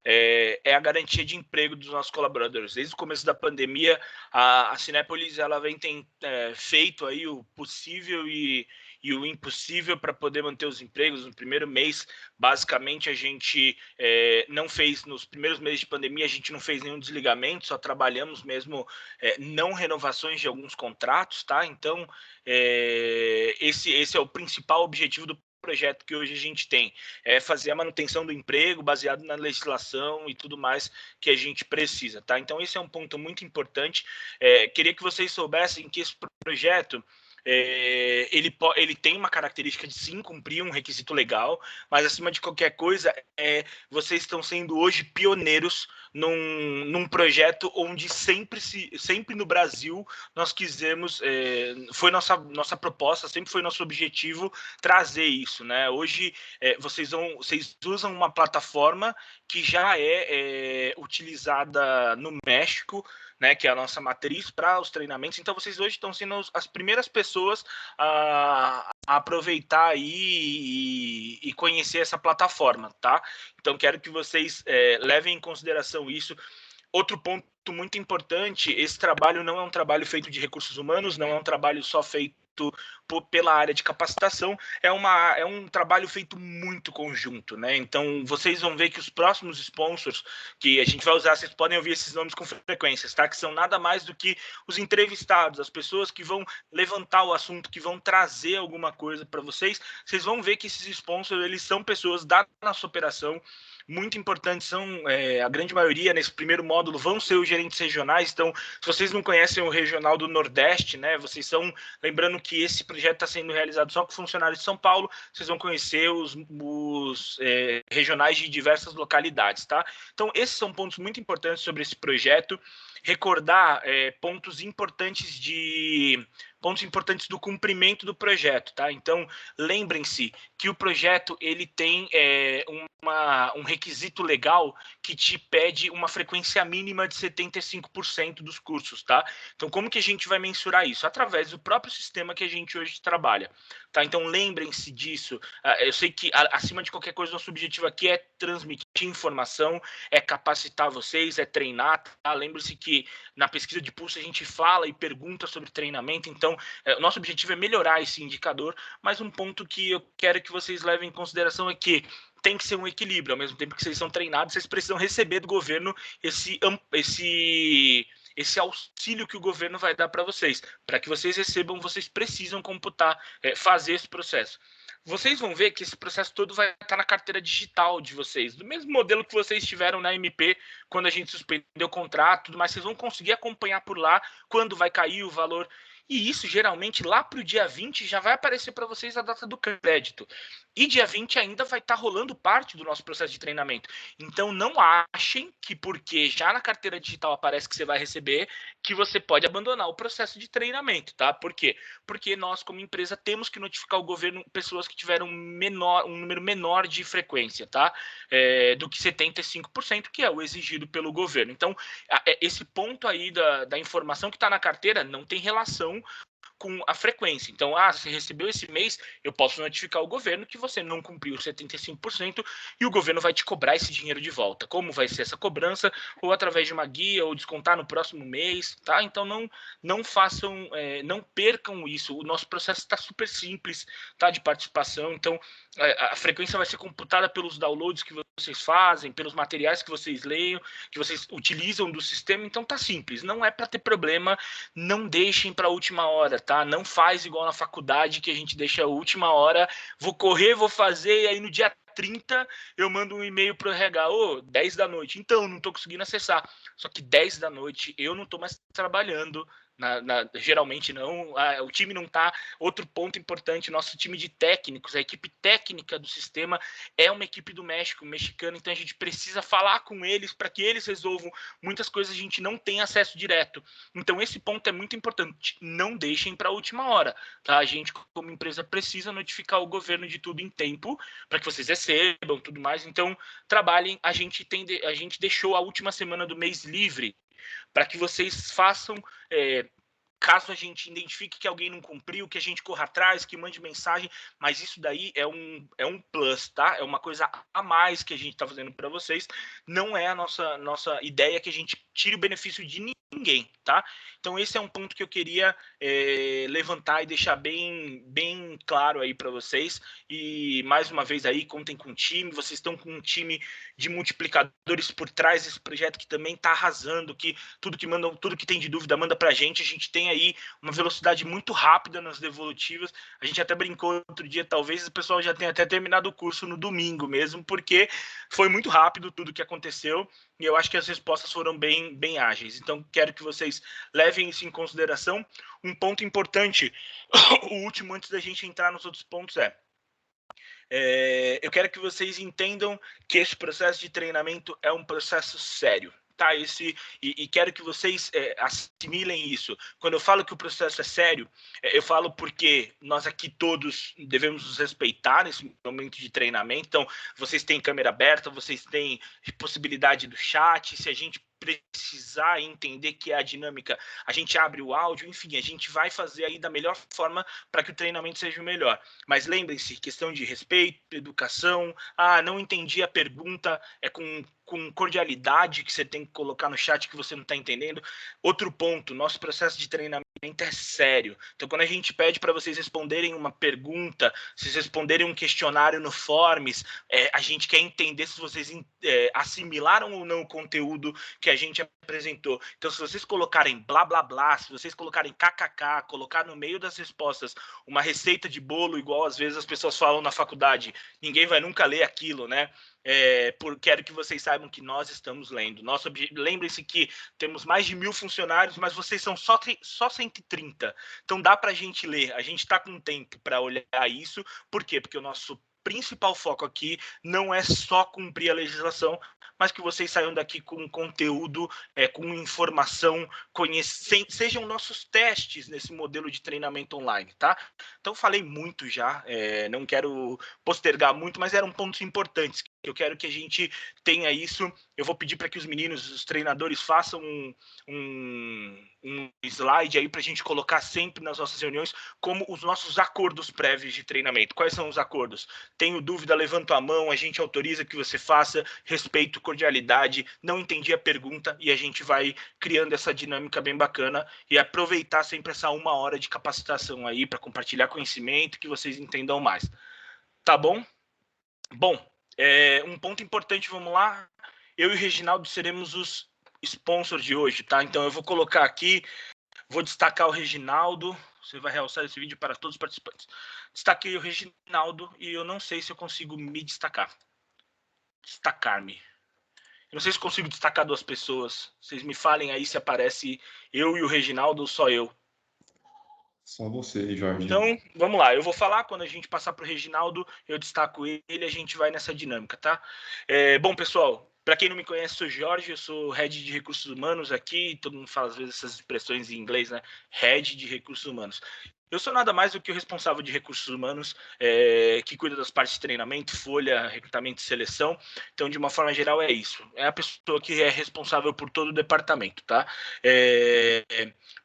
é a garantia de emprego dos nossos colaboradores. Desde o começo da pandemia, a Cinépolis ela vem feito aí o possível e o impossível para poder manter os empregos. No primeiro mês, basicamente, a gente não fez, nos primeiros meses de pandemia, a gente não fez nenhum desligamento, só trabalhamos mesmo não renovações de alguns contratos, tá? Então, esse é o principal objetivo do projeto que hoje a gente tem, é fazer a manutenção do emprego baseado na legislação e tudo mais que a gente precisa, tá? Então esse é um ponto muito importante. Queria que vocês soubessem que esse projeto ele tem uma característica de sim cumprir um requisito legal, mas acima de qualquer coisa, vocês estão sendo hoje pioneiros num projeto onde sempre no Brasil nós quisemos, foi nossa proposta, sempre foi nosso objetivo trazer isso, né? Hoje vocês usam uma plataforma que já é utilizada no México, né, que é a nossa matriz para os treinamentos. Então vocês hoje estão sendo as primeiras pessoas a aproveitar aí e conhecer essa plataforma, tá? Então quero que vocês levem em consideração isso. Outro ponto muito importante, esse trabalho não é um trabalho feito de recursos humanos, não é um trabalho só feito pela área de capacitação, é um trabalho feito muito conjunto, né? Então, vocês vão ver que os próximos sponsors que a gente vai usar, vocês podem ouvir esses nomes com frequências, tá? Que são nada mais do que os entrevistados, as pessoas que vão levantar o assunto, que vão trazer alguma coisa para vocês. Vocês vão ver que esses sponsors, eles são pessoas da nossa operação, muito importantes, são a grande maioria nesse primeiro módulo vão ser os gerentes regionais. Então, se vocês não conhecem o regional do Nordeste, né, vocês são, lembrando que esse projeto está sendo realizado só com funcionários de São Paulo, vocês vão conhecer os regionais de diversas localidades, tá? Então, esses são pontos muito importantes sobre esse projeto. Recordar pontos importantes do cumprimento do projeto, tá? Então, lembrem-se que o projeto ele tem um requisito legal que te pede uma frequência mínima de 75% dos cursos, tá? Então, como que a gente vai mensurar isso? Através do próprio sistema que a gente hoje trabalha, tá? Então, lembrem-se disso. Eu sei que, acima de qualquer coisa, nosso objetivo aqui é transmitir informação, é capacitar vocês, é treinar, tá? Lembre-se que na pesquisa de pulso a gente fala e pergunta sobre treinamento, então, o nosso objetivo é melhorar esse indicador, mas um ponto que eu quero que vocês levem em consideração é que tem que ser um equilíbrio. Ao mesmo tempo que vocês são treinados, vocês precisam receber do governo esse auxílio que o governo vai dar para vocês. Para que vocês recebam, vocês precisam computar, fazer esse processo. Vocês vão ver que esse processo todo vai estar na carteira digital de vocês, do mesmo modelo que vocês tiveram na MP quando a gente suspendeu o contrato, tudo mais. Vocês vão conseguir acompanhar por lá quando vai cair o valor. E isso, geralmente, lá para o dia 20, já vai aparecer para vocês a data do crédito. E dia 20 ainda vai estar rolando parte do nosso processo de treinamento. Então, não achem que porque já na carteira digital aparece que você vai receber, que você pode abandonar o processo de treinamento, tá? Por quê? Porque nós, como empresa, temos que notificar o governo pessoas que tiveram um número menor de frequência, tá? Do que 75%, que é o exigido pelo governo. Então, esse ponto aí da informação que está na carteira não tem relação com a frequência. Então, você recebeu esse mês, eu posso notificar o governo que você não cumpriu 75% e o governo vai te cobrar esse dinheiro de volta. Como vai ser essa cobrança? Ou através de uma guia, ou descontar no próximo mês, tá? Então, não façam, não percam isso. O nosso processo está super simples, tá? De participação. Então, a frequência vai ser computada pelos downloads que vocês fazem, pelos materiais que vocês leiam, que vocês utilizam do sistema. Então, tá simples. Não é para ter problema. Não deixem para a última hora, tá? Não faz igual na faculdade que a gente deixa a última hora, vou correr, vou fazer, e aí no dia 30 eu mando um e-mail pro RH, 10 da noite, então não tô conseguindo acessar. Só que 10 da noite eu não tô mais trabalhando, geralmente não, o time não tá. Outro ponto importante, nosso time de técnicos, a equipe técnica do sistema é uma equipe do México, mexicana, então a gente precisa falar com eles para que eles resolvam muitas coisas, a gente não tem acesso direto. Então esse ponto é muito importante, não deixem para a última hora, tá? A gente como empresa precisa notificar o governo de tudo em tempo para que vocês recebam tudo mais. Então trabalhem, a gente deixou a última semana do mês livre para que vocês façam caso a gente identifique que alguém não cumpriu, que a gente corra atrás, que mande mensagem, mas isso daí é um plus, tá? É uma coisa a mais que a gente está fazendo para vocês, não é a nossa ideia que a gente tire o benefício de ninguém, tá? Então esse é um ponto que eu queria levantar e deixar bem claro aí para vocês, e mais uma vez aí, contem com o time, vocês estão com um time de multiplicadores por trás desse projeto que também está arrasando, que tudo que tem de dúvida manda para a gente tem aí uma velocidade muito rápida nas devolutivas, a gente até brincou outro dia, talvez o pessoal já tenha até terminado o curso no domingo mesmo, porque foi muito rápido tudo que aconteceu, e eu acho que as respostas foram bem ágeis, então quero que vocês levem isso em consideração. Um ponto importante, o último antes da gente entrar nos outros pontos eu quero que vocês entendam que esse processo de treinamento é um processo sério, tá? E quero que vocês assimilem isso. Quando eu falo que o processo é sério, eu falo porque nós aqui todos devemos nos respeitar nesse momento de treinamento. Então, vocês têm câmera aberta, vocês têm possibilidade do chat, se a gente precisar entender que é a dinâmica, a gente abre o áudio, enfim, a gente vai fazer aí da melhor forma para que o treinamento seja o melhor. Mas lembrem-se, questão de respeito, educação, não entendi a pergunta, é com cordialidade que você tem que colocar no chat que você não está entendendo. Outro ponto, nosso processo de treinamento é sério. Então, quando a gente pede para vocês responderem uma pergunta, vocês responderem um questionário no Forms, a gente quer entender se vocês assimilaram ou não o conteúdo que a gente apresentou. Então, se vocês colocarem blá, blá, blá, se vocês colocarem kkk, colocar no meio das respostas uma receita de bolo, igual às vezes as pessoas falam na faculdade, ninguém vai nunca ler aquilo, né? Quero que vocês saibam que nós estamos lendo. Lembrem-se que temos mais de 1.000 funcionários, mas vocês são só 130. Então dá para a gente ler. A gente está com tempo para olhar isso. Por quê? Porque o nosso principal foco aqui não é só cumprir a legislação, mas que vocês saiam daqui com conteúdo, com informação, sejam nossos testes nesse modelo de treinamento online, tá? Então falei muito já, não quero postergar muito, mas eram pontos importantes. Eu quero que a gente tenha isso. Eu vou pedir para que os meninos, os treinadores, façam um slide aí para a gente colocar sempre nas nossas reuniões como os nossos acordos prévios de treinamento. Quais são os acordos? Tenho dúvida, levanto a mão, a gente autoriza que você faça, respeito, cordialidade, não entendi a pergunta, e a gente vai criando essa dinâmica bem bacana e aproveitar sempre essa 1 hora de capacitação aí para compartilhar conhecimento, que vocês entendam mais. Tá bom? Bom, um ponto importante, vamos lá. Eu e o Reginaldo seremos os sponsors de hoje, tá? Então eu vou colocar aqui, vou destacar o Reginaldo, você vai realçar esse vídeo para todos os participantes. Destaquei o Reginaldo e eu não sei se eu consigo me destacar. Destacar-me. Eu não sei se consigo destacar 2 pessoas. Vocês me falem aí se aparece eu e o Reginaldo ou só eu. Só você, Jorge. Então, vamos lá. Eu vou falar, quando a gente passar para o Reginaldo, eu destaco ele, a gente vai nessa dinâmica, tá? Bom, pessoal, para quem não me conhece, sou Jorge, eu sou Head de Recursos Humanos aqui, todo mundo fala às vezes essas expressões em inglês, né? Head de Recursos Humanos. Eu sou nada mais do que o responsável de recursos humanos, que cuida das partes de treinamento, folha, recrutamento e seleção. Então, de uma forma geral, é isso. É a pessoa que é responsável por todo o departamento, tá?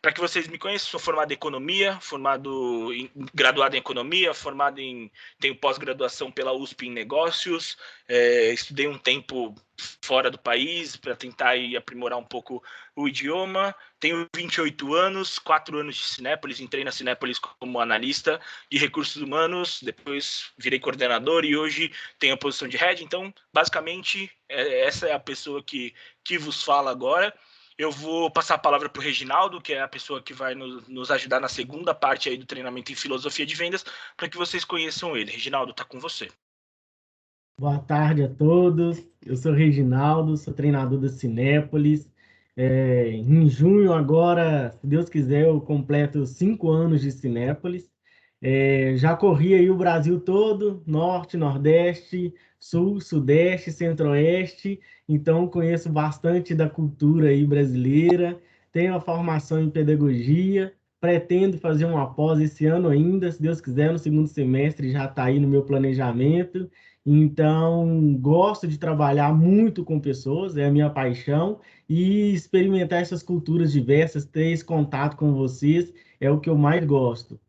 Para que vocês me conheçam, sou formado em economia, graduado em economia, tenho pós-graduação pela USP em negócios, estudei um tempo fora do país para tentar aprimorar um pouco o idioma. Tenho 28 anos, 4 anos de Cinépolis, entrei na Cinépolis como analista de recursos humanos, depois virei coordenador e hoje tenho a posição de head. Então, basicamente, essa é a pessoa que vos fala agora. Eu vou passar a palavra para o Reginaldo, que é a pessoa que vai nos ajudar na segunda parte aí do treinamento em filosofia de vendas, para que vocês conheçam ele. Reginaldo, está com você. Boa tarde a todos. Eu sou Reginaldo, sou treinador da Cinépolis. Em junho agora, se Deus quiser, eu completo 5 anos de Cinépolis. Já corri aí o Brasil todo, Norte, Nordeste, Sul, Sudeste, Centro-Oeste. Então conheço bastante da cultura aí brasileira. Tenho a formação em pedagogia. Pretendo fazer uma pós esse ano ainda, se Deus quiser, no segundo semestre já está aí no meu planejamento. Então, gosto de trabalhar muito com pessoas, é a minha paixão, e experimentar essas culturas diversas, ter esse contato com vocês, é o que eu mais gosto.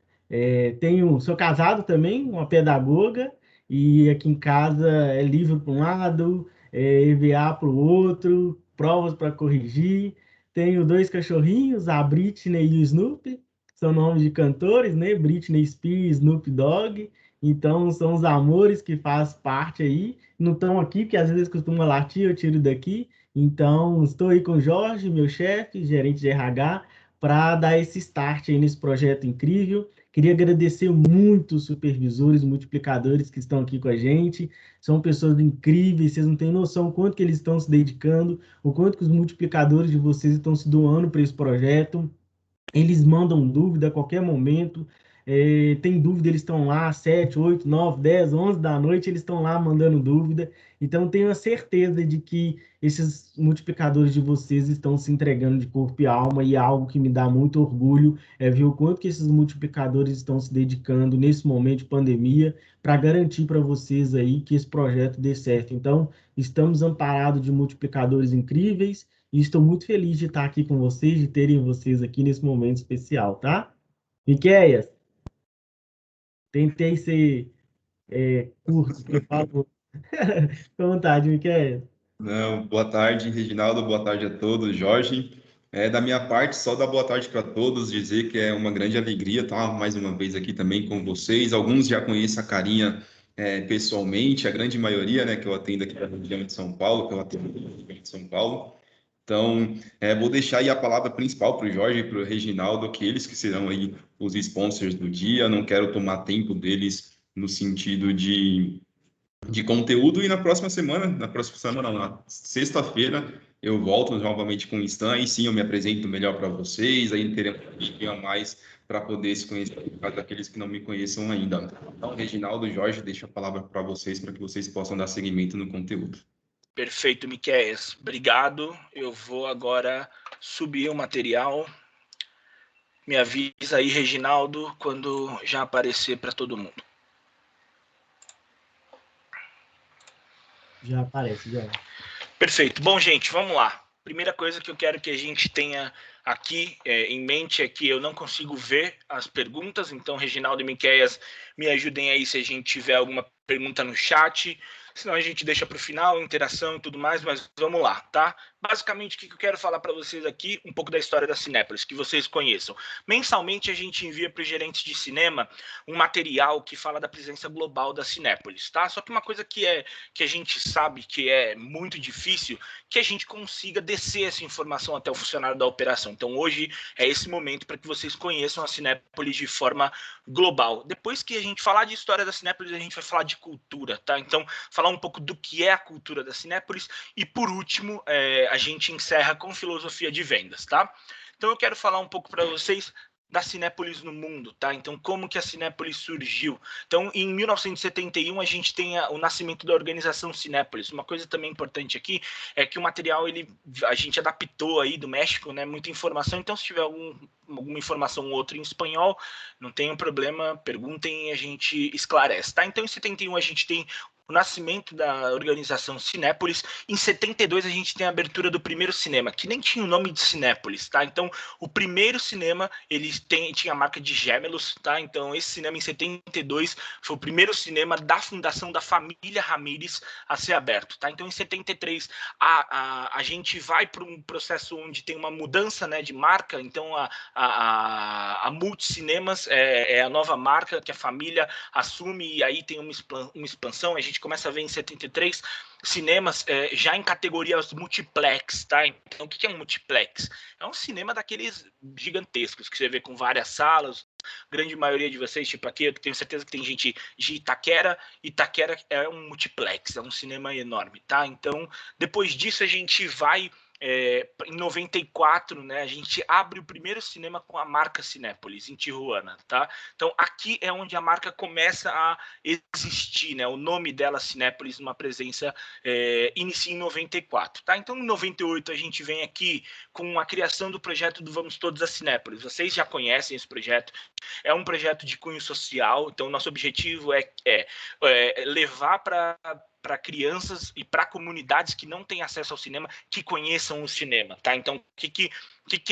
Sou casado também, uma pedagoga, e aqui em casa é livro para um lado, EVA para o outro, provas para corrigir. Tenho dois cachorrinhos, a Britney e o Snoopy, são nomes de cantores, né? Britney Spears, e Snoop Dogg. Então, são os amores que faz parte aí. Não estão aqui, porque às vezes costuma latir, eu tiro daqui. Então, estou aí com o Jorge, meu chefe, gerente de RH, para dar esse start aí nesse projeto incrível. Queria agradecer muito os supervisores, multiplicadores que estão aqui com a gente. São pessoas incríveis, vocês não têm noção o quanto que eles estão se dedicando, o quanto que os multiplicadores de vocês estão se doando para esse projeto. Eles mandam dúvida a qualquer momento. Tem dúvida, eles estão lá 7, 8, 9, 10, 11 da noite, eles estão lá mandando dúvida. Então, tenho a certeza de que esses multiplicadores de vocês estão se entregando de corpo e alma, e algo que me dá muito orgulho é ver o quanto que esses multiplicadores estão se dedicando nesse momento de pandemia para garantir para vocês aí que esse projeto dê certo. Então, estamos amparados de multiplicadores incríveis, e estou muito feliz de estar aqui com vocês, de terem vocês aqui nesse momento especial, tá? Miquéias, tentei ser curto, porque eu falo. Fica à vontade, Miquéias. Não, boa tarde, Reginaldo, boa tarde a todos, Jorge. Da minha parte, só dar boa tarde para todos, dizer que é uma grande alegria estar mais uma vez aqui também com vocês. Alguns já conhecem a Carinha pessoalmente, a grande maioria, né, que eu atendo aqui na região de São Paulo, que eu atendo aqui na região de São Paulo. Então, vou deixar aí a palavra principal para o Jorge e para o Reginaldo, que eles que serão aí os sponsors do dia. Não quero tomar tempo deles no sentido de conteúdo. E na próxima semana, não, na sexta-feira, eu volto novamente com o Stan. Aí sim eu me apresento melhor para vocês. Aí teremos um pouquinho a mais para poder se conhecer, para daqueles que não me conheçam ainda. Então, Reginaldo e Jorge, deixo a palavra para vocês, para que vocês possam dar seguimento no conteúdo. Perfeito, Miquéias. Obrigado. Eu vou agora subir o material. Me avisa aí, Reginaldo, quando já aparecer para todo mundo. Já aparece, já. Perfeito. Bom, gente, vamos lá. Primeira coisa que eu quero que a gente tenha aqui em mente é que eu não consigo ver as perguntas, então, Reginaldo e Miquéias, me ajudem aí se a gente tiver alguma pergunta no chat, senão a gente deixa para o final, interação e tudo mais, mas vamos lá, tá? Basicamente, o que eu quero falar para vocês aqui, um pouco da história da Cinépolis, que vocês conheçam. Mensalmente, a gente envia para os gerentes de cinema um material que fala da presença global da Cinépolis, tá? Só que uma coisa que a gente sabe que é muito difícil, que a gente consiga descer essa informação até o funcionário da operação. Então, hoje é esse momento para que vocês conheçam a Cinépolis de forma global. Depois que a gente falar de história da Cinépolis, a gente vai falar de cultura, tá? Então, falar um pouco do que é a cultura da Cinépolis e, por último, a gente encerra com filosofia de vendas, tá? Então, eu quero falar um pouco para vocês da Cinépolis no mundo, tá? Então, como que a Cinépolis surgiu? Então, em 1971, a gente tem o nascimento da organização Cinépolis. Uma coisa também importante aqui é que o material, a gente adaptou aí do México, né? Muita informação, então se tiver alguma informação ou outra em espanhol, não tem um problema, perguntem e a gente esclarece, tá? Então, em 71, a gente tem o nascimento da organização Cinépolis. Em 72, a gente tem a abertura do primeiro cinema, que nem tinha o nome de Cinépolis, tá? Então, o primeiro cinema, ele tinha a marca de Gemelos, tá? Então, esse cinema, em 72, foi o primeiro cinema da fundação da família Ramírez a ser aberto, tá? Então, em 73, a gente vai para um processo onde tem uma mudança, né, de marca. Então, a Multicinemas é a nova marca que a família assume, e aí tem uma expansão. A gente começa a ver em 73 cinemas já em categorias multiplex, tá? Então, o que é um multiplex? É um cinema daqueles gigantescos, que você vê com várias salas. Grande maioria de vocês, tipo aqui, eu tenho certeza que tem gente de Itaquera. Itaquera é um multiplex, é um cinema enorme, tá? Então, depois disso, a gente vai em 94, né, a gente abre o primeiro cinema com a marca Cinépolis, em Tijuana, tá? Então, aqui é onde a marca começa a existir, né? O nome dela, Cinépolis, uma presença inicia em 94, tá? Então, em 98, a gente vem aqui com a criação do projeto do Vamos Todos a Cinépolis. Vocês já conhecem esse projeto, é um projeto de cunho social, então nosso objetivo é levar para crianças e para comunidades que não têm acesso ao cinema, que conheçam o cinema, tá? Então, o que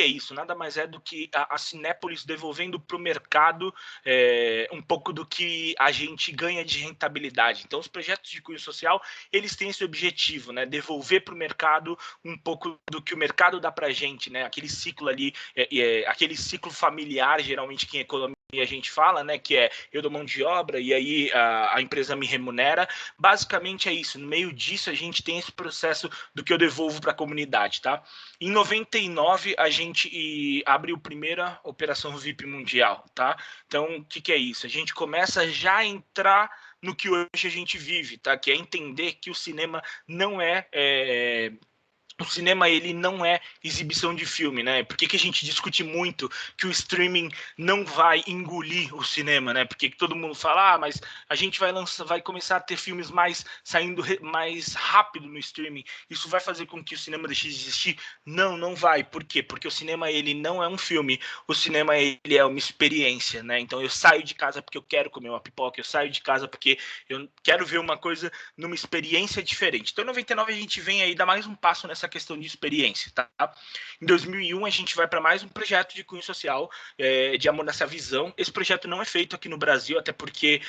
é isso? Nada mais é do que a Cinépolis devolvendo para o mercado um pouco do que a gente ganha de rentabilidade. Então, os projetos de cunho social, eles têm esse objetivo, né? Devolver para o mercado um pouco do que o mercado dá para a gente, né? Aquele ciclo ali, aquele ciclo familiar, geralmente que em economia a gente fala, né, que é eu dou mão de obra e aí a empresa me remunera. Basicamente é isso. No meio disso a gente tem esse processo do que eu devolvo para a comunidade, tá? Em 99 a gente abriu a primeira operação VIP mundial, tá? Então o que é isso? A gente começa já a entrar no que hoje a gente vive, tá? Que é entender que o cinema não o cinema, ele não é exibição de filme, né? Por que a gente discute muito que o streaming não vai engolir o cinema, né? Porque todo mundo fala, mas a gente vai começar a ter filmes saindo mais rápido no streaming. Isso vai fazer com que o cinema deixe de existir? Não, não vai. Por quê? Porque o cinema, ele não é um filme. O cinema, ele é uma experiência, né? Então eu saio de casa porque eu quero comer uma pipoca, eu saio de casa porque eu quero ver uma coisa numa experiência diferente. Então em 99 a gente vem aí dar mais um passo nessa questão de experiência, tá? Em 2001 a gente vai para mais um projeto de cunho social, de amor nessa visão. Esse projeto não é feito aqui no Brasil, até porque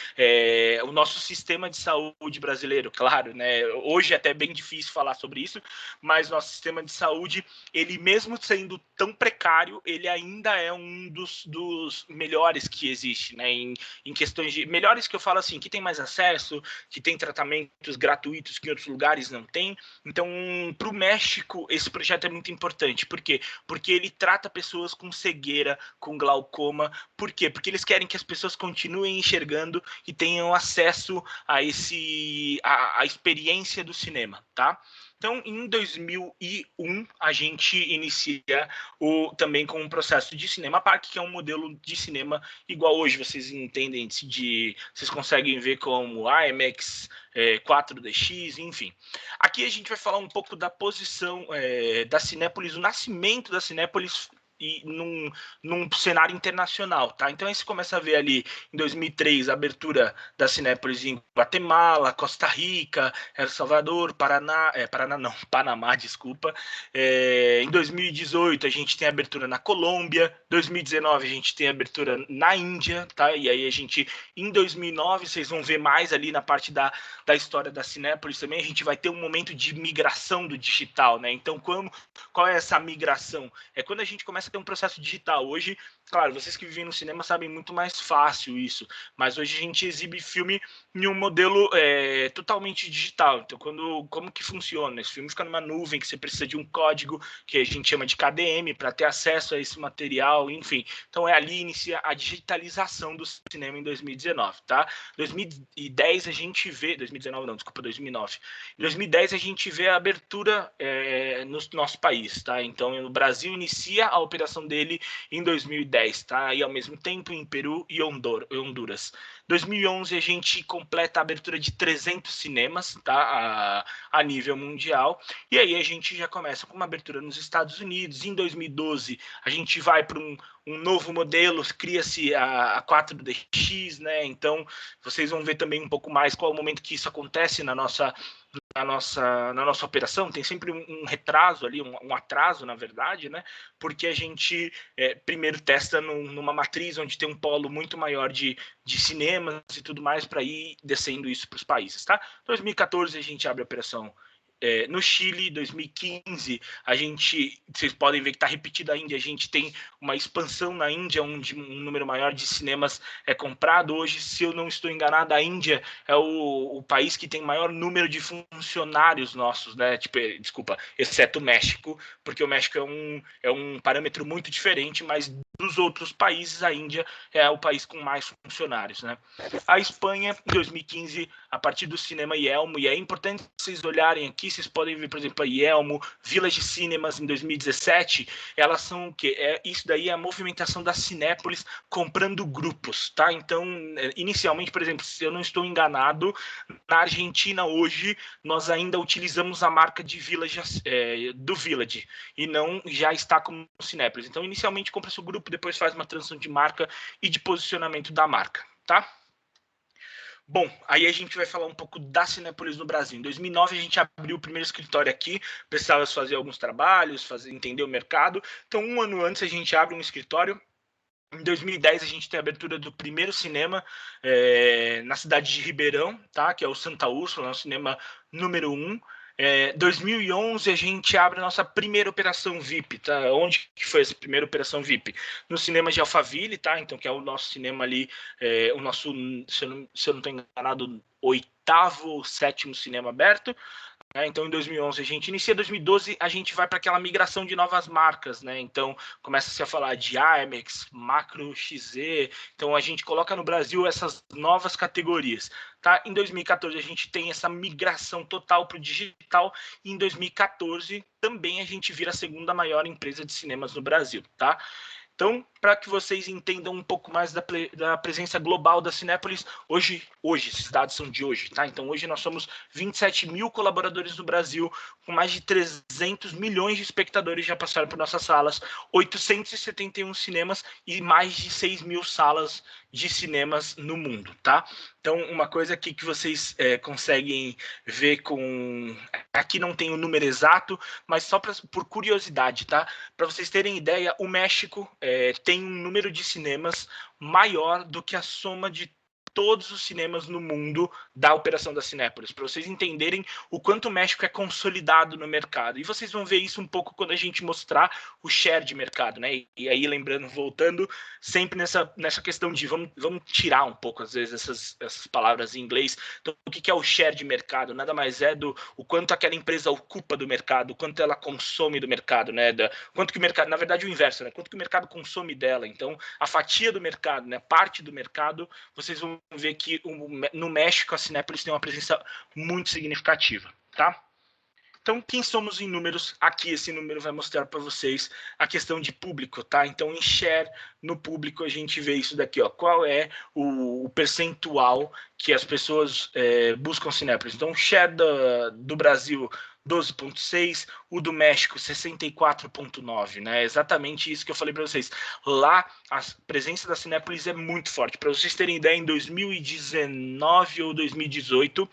o nosso sistema de saúde brasileiro, claro, né? Hoje é até bem difícil falar sobre isso, mas nosso sistema de saúde, ele mesmo sendo tão precário, ele ainda é um dos melhores que existe, né? Em questões de melhores que eu falo assim, que tem mais acesso, que tem tratamentos gratuitos que em outros lugares não tem. Então, para o México, esse projeto é muito importante. Por quê? Porque ele trata pessoas com cegueira, com glaucoma. Por quê? Porque eles querem que as pessoas continuem enxergando e tenham acesso a a experiência do cinema, tá? Então, em 2001, a gente inicia também com um processo de Cinema Park, que é um modelo de cinema igual hoje, vocês entendem, vocês conseguem ver como IMAX, 4DX, enfim. Aqui a gente vai falar um pouco da posição da Cinépolis, o nascimento da Cinépolis e num cenário internacional, tá? Então aí você começa a ver ali em 2003 a abertura da Cinépolis em Guatemala, Costa Rica, El Salvador, Panamá, desculpa. Em 2018 a gente tem a abertura na Colômbia, 2019 a gente tem a abertura na Índia, tá? E aí a gente, em 2009, vocês vão ver mais ali na parte da história da Cinépolis também, a gente vai ter um momento de migração do digital, né? Então, qual é essa migração? É quando a gente começa a ter um processo digital. Hoje, claro, vocês que vivem no cinema sabem muito mais fácil isso, mas hoje a gente exibe filme em um modelo totalmente digital. Então, como que funciona? Esse filme fica numa nuvem que você precisa de um código que a gente chama de KDM para ter acesso a esse material, enfim. Então, ali inicia a digitalização do cinema em 2019, tá? 2010 a gente vê... 2019 não, desculpa, 2009. Em 2010 a gente vê a abertura no nosso país, tá? Então, o Brasil inicia a operação dele em 2010, tá? E ao mesmo tempo em Peru e Honduras. 2011 a gente completa a abertura de 300 cinemas, tá? A nível mundial. E aí a gente já começa com uma abertura nos Estados Unidos. Em 2012 a gente vai para um novo modelo, cria-se a 4DX, né? Então vocês vão ver também um pouco mais qual é o momento que isso acontece na nossa operação. Tem sempre um retraso ali, um atraso, na verdade, né? Porque a gente primeiro testa numa matriz onde tem um polo muito maior de cinemas e tudo mais para ir descendo isso para os países, tá? 2014 a gente abre a operação no Chile. 2015 vocês podem ver que está repetido a Índia, a gente tem uma expansão na Índia, onde um número maior de cinemas é comprado. Hoje, se eu não estou enganado, a Índia é o país que tem maior número de funcionários nossos, né? Desculpa, exceto o México, porque o México é um parâmetro muito diferente, mas dos outros países, a Índia é o país com mais funcionários, né? A Espanha, em 2015, a partir do cinema Yelmo, e é importante vocês olharem aqui, vocês podem ver, por exemplo, a Yelmo, Village Cinemas em 2017, elas são o quê? Isso daí é a movimentação da Cinépolis comprando grupos, tá? Então, inicialmente, por exemplo, se eu não estou enganado, na Argentina hoje, nós ainda utilizamos a marca de Village, do Village, e não já está como Cinépolis. Então, inicialmente, compra-se o grupo, depois faz uma transição de marca e de posicionamento da marca, tá? Bom, aí a gente vai falar um pouco da Cinépolis no Brasil. Em 2009 a gente abriu o primeiro escritório aqui, precisava fazer alguns trabalhos, entender o mercado. Então, um ano antes a gente abre um escritório. Em 2010 a gente tem a abertura do primeiro cinema na cidade de Ribeirão, tá? Que é o Santa Úrsula, o cinema número 1. 2011 a gente abre a nossa primeira operação VIP, tá? Onde que foi essa primeira operação VIP? No cinema de Alphaville, tá? Então, que é o nosso cinema ali, o nosso, se eu não estou enganado, 8º ou 7º cinema aberto. Então, em 2011 a gente inicia, 2012 a gente vai para aquela migração de novas marcas, né? Então, começa-se a falar de IMAX, Macro XZ, então a gente coloca no Brasil essas novas categorias, tá? Em 2014 a gente tem essa migração total para o digital e em 2014 também a gente vira a segunda maior empresa de cinemas no Brasil, tá? Então, para que vocês entendam um pouco mais da presença global da Cinépolis, hoje, esses dados são de hoje, tá? Então, hoje nós somos 27 mil colaboradores no Brasil, com mais de 300 milhões de espectadores já passaram por nossas salas, 871 cinemas e mais de 6 mil salas de cinemas no mundo, tá? Então, uma coisa aqui que vocês conseguem ver com... Aqui não tem o número exato, mas só por curiosidade, tá? Para vocês terem ideia, o México tem um número de cinemas maior do que a soma de todos os cinemas no mundo da operação da Cinépolis, para vocês entenderem o quanto o México é consolidado no mercado. E vocês vão ver isso um pouco quando a gente mostrar o share de mercado, né? E aí, lembrando, voltando, sempre nessa questão de vamos tirar um pouco, às vezes, essas palavras em inglês. Então, o que é o share de mercado? Nada mais é o quanto aquela empresa ocupa do mercado, o quanto ela consome do mercado, né? Quanto que o mercado, na verdade, o inverso, né? Quanto que o mercado consome dela. Então, a fatia do mercado, né? Parte do mercado, vocês vão ver que no México a Cinépolis tem uma presença muito significativa, tá? Então, quem somos em números? Aqui esse número vai mostrar para vocês a questão de público, tá? Então, em share no público, a gente vê isso daqui, ó. Qual é o percentual que as pessoas buscam Cinépolis? Então, o share do Brasil, 12,6%, o do México, 64,9%, né? Exatamente isso que eu falei para vocês. Lá, a presença da Cinépolis é muito forte. Para vocês terem ideia, em 2019 ou 2018,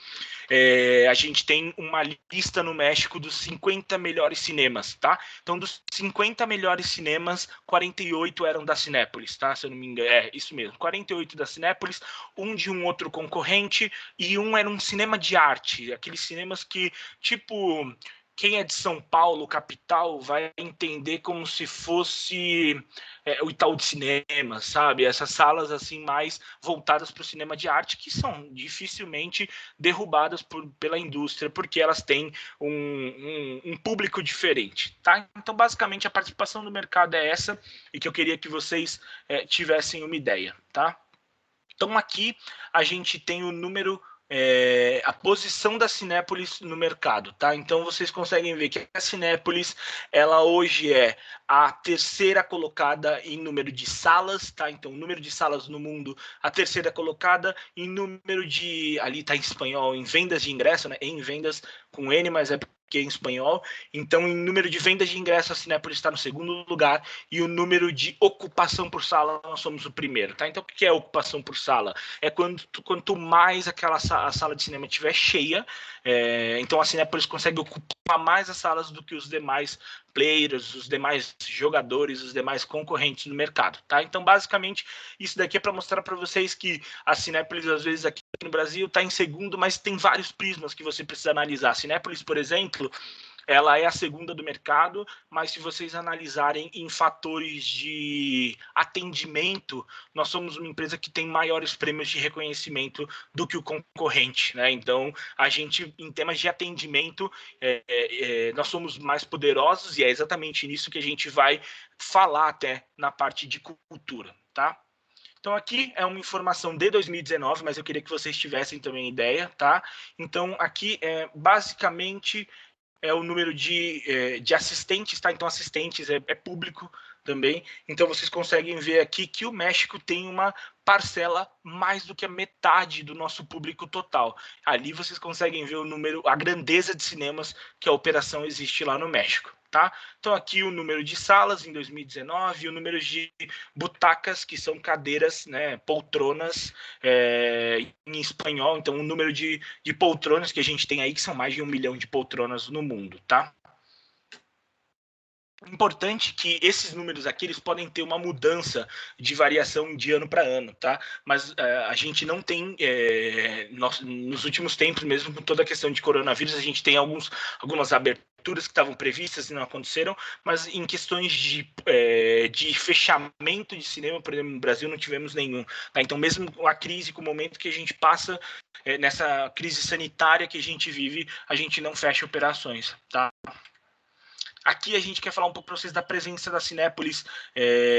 a gente tem uma lista no México dos 50 melhores cinemas, tá? Então, dos 50 melhores cinemas, 48 eram da Cinépolis, tá? Se eu não me engano, isso mesmo, 48 da Cinépolis, um de um outro concorrente, e um era um cinema de arte, aqueles cinemas que, tipo... Quem é de São Paulo, capital, vai entender como se fosse o Itaú de Cinema, sabe? Essas salas assim mais voltadas para o cinema de arte, que são dificilmente derrubadas pela indústria, porque elas têm um público diferente, tá? Então, basicamente, a participação do mercado é essa, e que eu queria que vocês tivessem uma ideia, tá? Então, aqui a gente tem o número... a posição da Cinépolis no mercado, tá? Então vocês conseguem ver que a Cinépolis, ela hoje é a terceira colocada em número de salas, tá? Então o número de salas no mundo, a terceira colocada em número de, ali tá em espanhol, em vendas de ingresso, né? Em vendas com N, mas é porque é em espanhol. Então, em número de vendas de ingresso, a Cinépolis está no segundo lugar, e o número de ocupação por sala, nós somos o primeiro, tá? Então, o que é ocupação por sala? É quanto mais a sala de cinema estiver cheia, então a Cinépolis consegue ocupar mais as salas do que os demais players, os demais jogadores, os demais concorrentes do mercado, tá? Então, basicamente, isso daqui é para mostrar para vocês que a Cinépolis, às vezes, aqui no Brasil, está em segundo, mas tem vários prismas que você precisa analisar. A Cinépolis, por exemplo, ela é a segunda do mercado, mas se vocês analisarem em fatores de atendimento, nós somos uma empresa que tem maiores prêmios de reconhecimento do que o concorrente, né? Então, a gente, em temas de atendimento, nós somos mais poderosos, e é exatamente nisso que a gente vai falar até na parte de cultura, tá? Então, aqui é uma informação de 2019, mas eu queria que vocês tivessem também ideia, tá? Então, aqui é basicamente o número de assistentes, tá? Então, assistentes é público também. Então, vocês conseguem ver aqui que o México tem uma parcela mais do que a metade do nosso público total. Ali vocês conseguem ver o número, a grandeza de cinemas que a operação existe lá no México. Tá? Então, aqui o número de salas em 2019, o número de butacas, que são cadeiras, né, poltronas, em espanhol. Então, o número de poltronas que a gente tem aí, que são mais de 1 milhão de poltronas no mundo. Tá? Importante que esses números aqui eles podem ter uma mudança de variação de ano para ano, tá? Mas a gente não tem, nos últimos tempos, mesmo com toda a questão de coronavírus, a gente tem algumas aberturas que estavam previstas e não aconteceram, mas em questões de fechamento de cinema, por exemplo, no Brasil não tivemos nenhum. Tá? Então, mesmo com a crise, com o momento que a gente passa, nessa crise sanitária que a gente vive, a gente não fecha operações, tá? Aqui a gente quer falar um pouco para vocês da presença da Cinépolis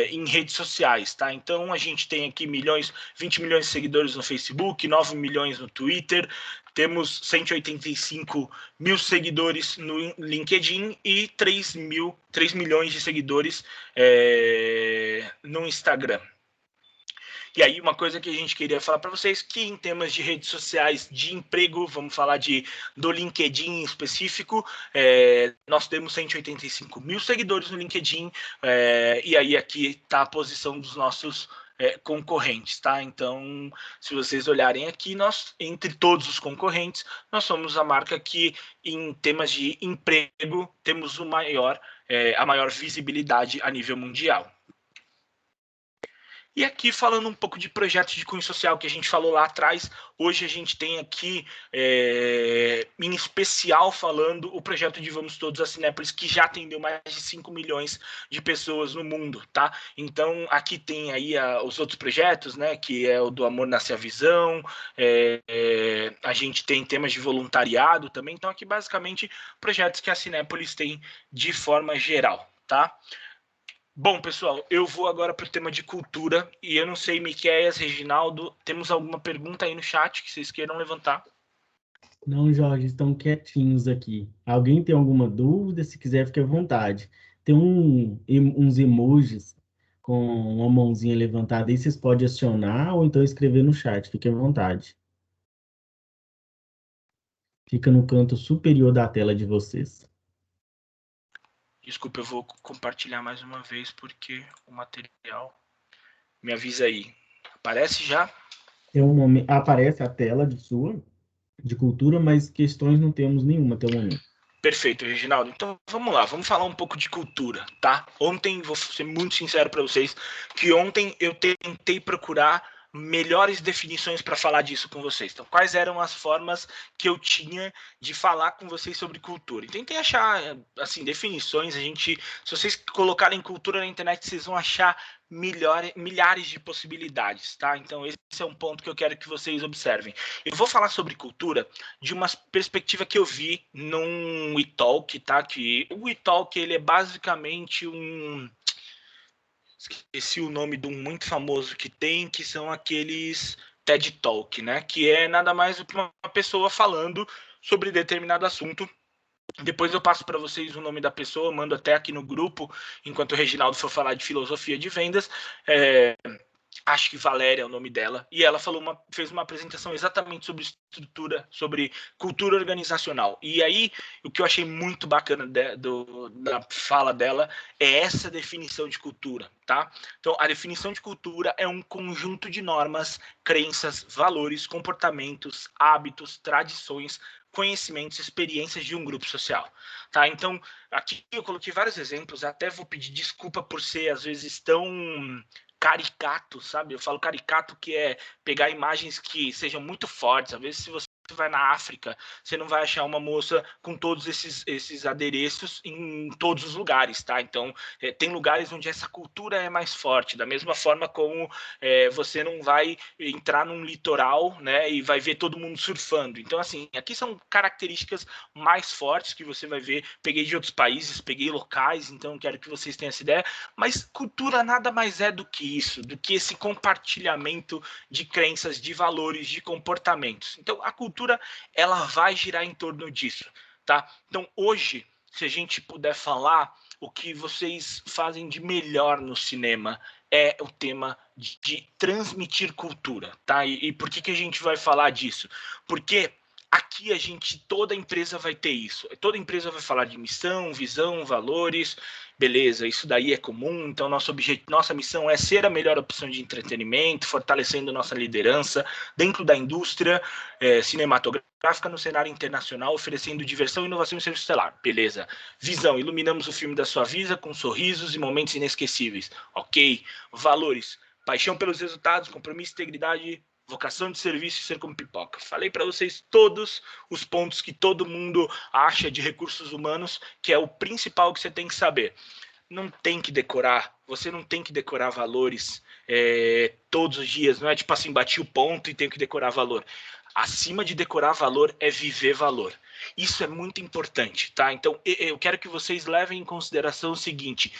em redes sociais, tá? Então a gente tem aqui 20 milhões de seguidores no Facebook, 9 milhões no Twitter, temos 185 mil seguidores no LinkedIn e 3 milhões de seguidores no Instagram. E aí, uma coisa que a gente queria falar para vocês, que em temas de redes sociais de emprego, vamos falar do LinkedIn em específico, nós temos 185 mil seguidores no LinkedIn, e aí aqui está a posição dos nossos concorrentes, tá? Então, se vocês olharem aqui, entre todos os concorrentes, nós somos a marca que, em temas de emprego, temos a maior visibilidade a nível mundial. E aqui, falando um pouco de projetos de cunho social que a gente falou lá atrás, hoje a gente tem aqui, em especial, falando o projeto de Vamos Todos à Cinépolis, que já atendeu mais de 5 milhões de pessoas no mundo, tá? Então, aqui tem aí os outros projetos, né, que é o do Amor Nasce a Visão, a gente tem temas de voluntariado também, então aqui, basicamente, projetos que a Cinépolis tem de forma geral, tá? Bom, pessoal, eu vou agora para o tema de cultura, e eu não sei, Miqueias, Reginaldo, temos alguma pergunta aí no chat que vocês queiram levantar? Não, Jorge, estão quietinhos aqui. Alguém tem alguma dúvida? Se quiser, fique à vontade. Tem uns emojis com uma mãozinha levantada aí, vocês podem acionar ou então escrever no chat, fique à vontade. Fica no canto superior da tela de vocês. Desculpa, eu vou compartilhar mais uma vez, porque o material... Me avisa aí. Aparece já? Aparece a tela de cultura, mas questões não temos nenhuma até o momento. Perfeito, Reginaldo. Então, vamos lá, vamos falar um pouco de cultura, tá? Ontem, vou ser muito sincero para vocês, que ontem eu tentei procurar melhores definições para falar disso com vocês. Então, quais eram as formas que eu tinha de falar com vocês sobre cultura? E tentei achar, assim, definições. Se vocês colocarem cultura na internet, vocês vão achar milhares de possibilidades, tá? Então, esse é um ponto que eu quero que vocês observem. Eu vou falar sobre cultura de uma perspectiva que eu vi num eTalk, tá? Que o eTalk, ele é basicamente esqueci o nome de um muito famoso que tem, que são aqueles TED Talk, né? Que é nada mais do que uma pessoa falando sobre determinado assunto. Depois eu passo para vocês o nome da pessoa, mando até aqui no grupo, enquanto o Reginaldo for falar de filosofia de vendas. Acho que Valéria é o nome dela, e ela fez uma apresentação exatamente sobre estrutura, sobre cultura organizacional. E aí, o que eu achei muito bacana da fala dela é essa definição de cultura, tá? Então, a definição de cultura é um conjunto de normas, crenças, valores, comportamentos, hábitos, tradições, conhecimentos, experiências de um grupo social, tá? Então, aqui eu coloquei vários exemplos, até vou pedir desculpa por ser, às vezes, tão caricato, sabe? Eu falo caricato, que é pegar imagens que sejam muito fortes. Às vezes, se você vai na África, você não vai achar uma moça com todos esses adereços em todos os lugares, tá? Então, tem lugares onde essa cultura é mais forte, da mesma forma como você não vai entrar num litoral, né, e vai ver todo mundo surfando. Então, assim, aqui são características mais fortes que você vai ver. Peguei de outros países, peguei locais, então quero que vocês tenham essa ideia, mas cultura nada mais é do que isso, do que esse compartilhamento de crenças, de valores, de comportamentos. Então, a cultura ela vai girar em torno disso, tá? Então, hoje, se a gente puder falar, o que vocês fazem de melhor no cinema é o tema de transmitir cultura, tá? E por que a gente vai falar disso? Porque aqui toda empresa vai ter isso. Toda empresa vai falar de missão, visão, valores, beleza, isso daí é comum. Então, nossa missão é ser a melhor opção de entretenimento, fortalecendo nossa liderança dentro da indústria cinematográfica no cenário internacional, oferecendo diversão, inovação e serviço estelar. Beleza. Visão, iluminamos o filme da sua vida com sorrisos e momentos inesquecíveis. Ok. Valores, paixão pelos resultados, compromisso, integridade, vocação de serviço e ser como pipoca. Falei para vocês todos os pontos que todo mundo acha de recursos humanos, que é o principal que você tem que saber. Não tem que decorar, você não tem que decorar valores todos os dias, não é tipo assim, bati o ponto e tenho que decorar valor. Acima de decorar valor é viver valor. Isso é muito importante, tá? Então, eu quero que vocês levem em consideração o seguinte: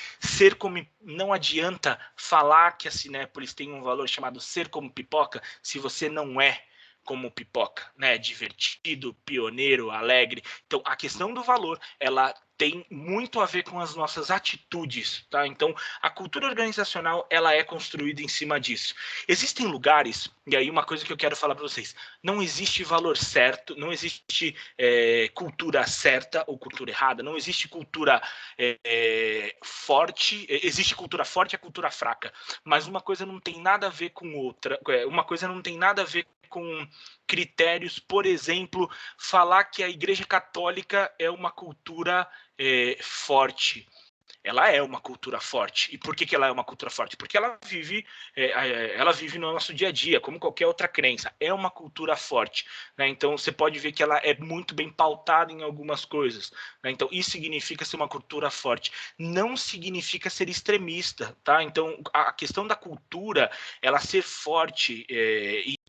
não adianta falar que a Cinépolis tem um valor chamado ser como pipoca se você não é como pipoca, né? Divertido, pioneiro, alegre. Então, a questão do valor, ela tem muito a ver com as nossas atitudes, tá? Então, a cultura organizacional, ela é construída em cima disso. Existem lugares, e aí uma coisa que eu quero falar para vocês, não existe valor certo, não existe cultura certa ou cultura errada, não existe cultura forte, existe cultura forte e a cultura fraca, mas uma coisa não tem nada a ver com outra, uma coisa não tem nada a ver com critérios, por exemplo, falar que a Igreja Católica é uma cultura forte. Ela é uma cultura forte. E por que ela é uma cultura forte? Porque ela vive no nosso dia a dia, como qualquer outra crença. É uma cultura forte, né? Então, você pode ver que ela é muito bem pautada em algumas coisas, né? Então, isso significa ser uma cultura forte. Não significa ser extremista, tá? Então, a questão da cultura, ela ser forte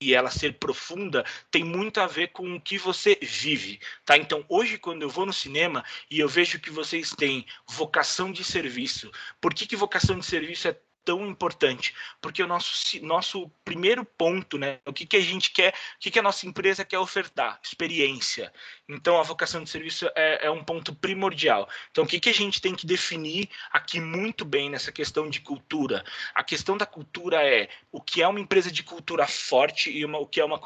e ela ser profunda, tem muito a ver com o que você vive, tá? Então, hoje, quando eu vou no cinema e eu vejo que vocês têm vocação de serviço. Por que vocação de serviço é tão importante? Porque o nosso primeiro ponto, né? O que a gente quer, o que a nossa empresa quer ofertar? Experiência. Então, a vocação de serviço é um ponto primordial. Então, o que a gente tem que definir aqui muito bem nessa questão de cultura? A questão da cultura é o que é uma empresa de cultura forte e o que é uma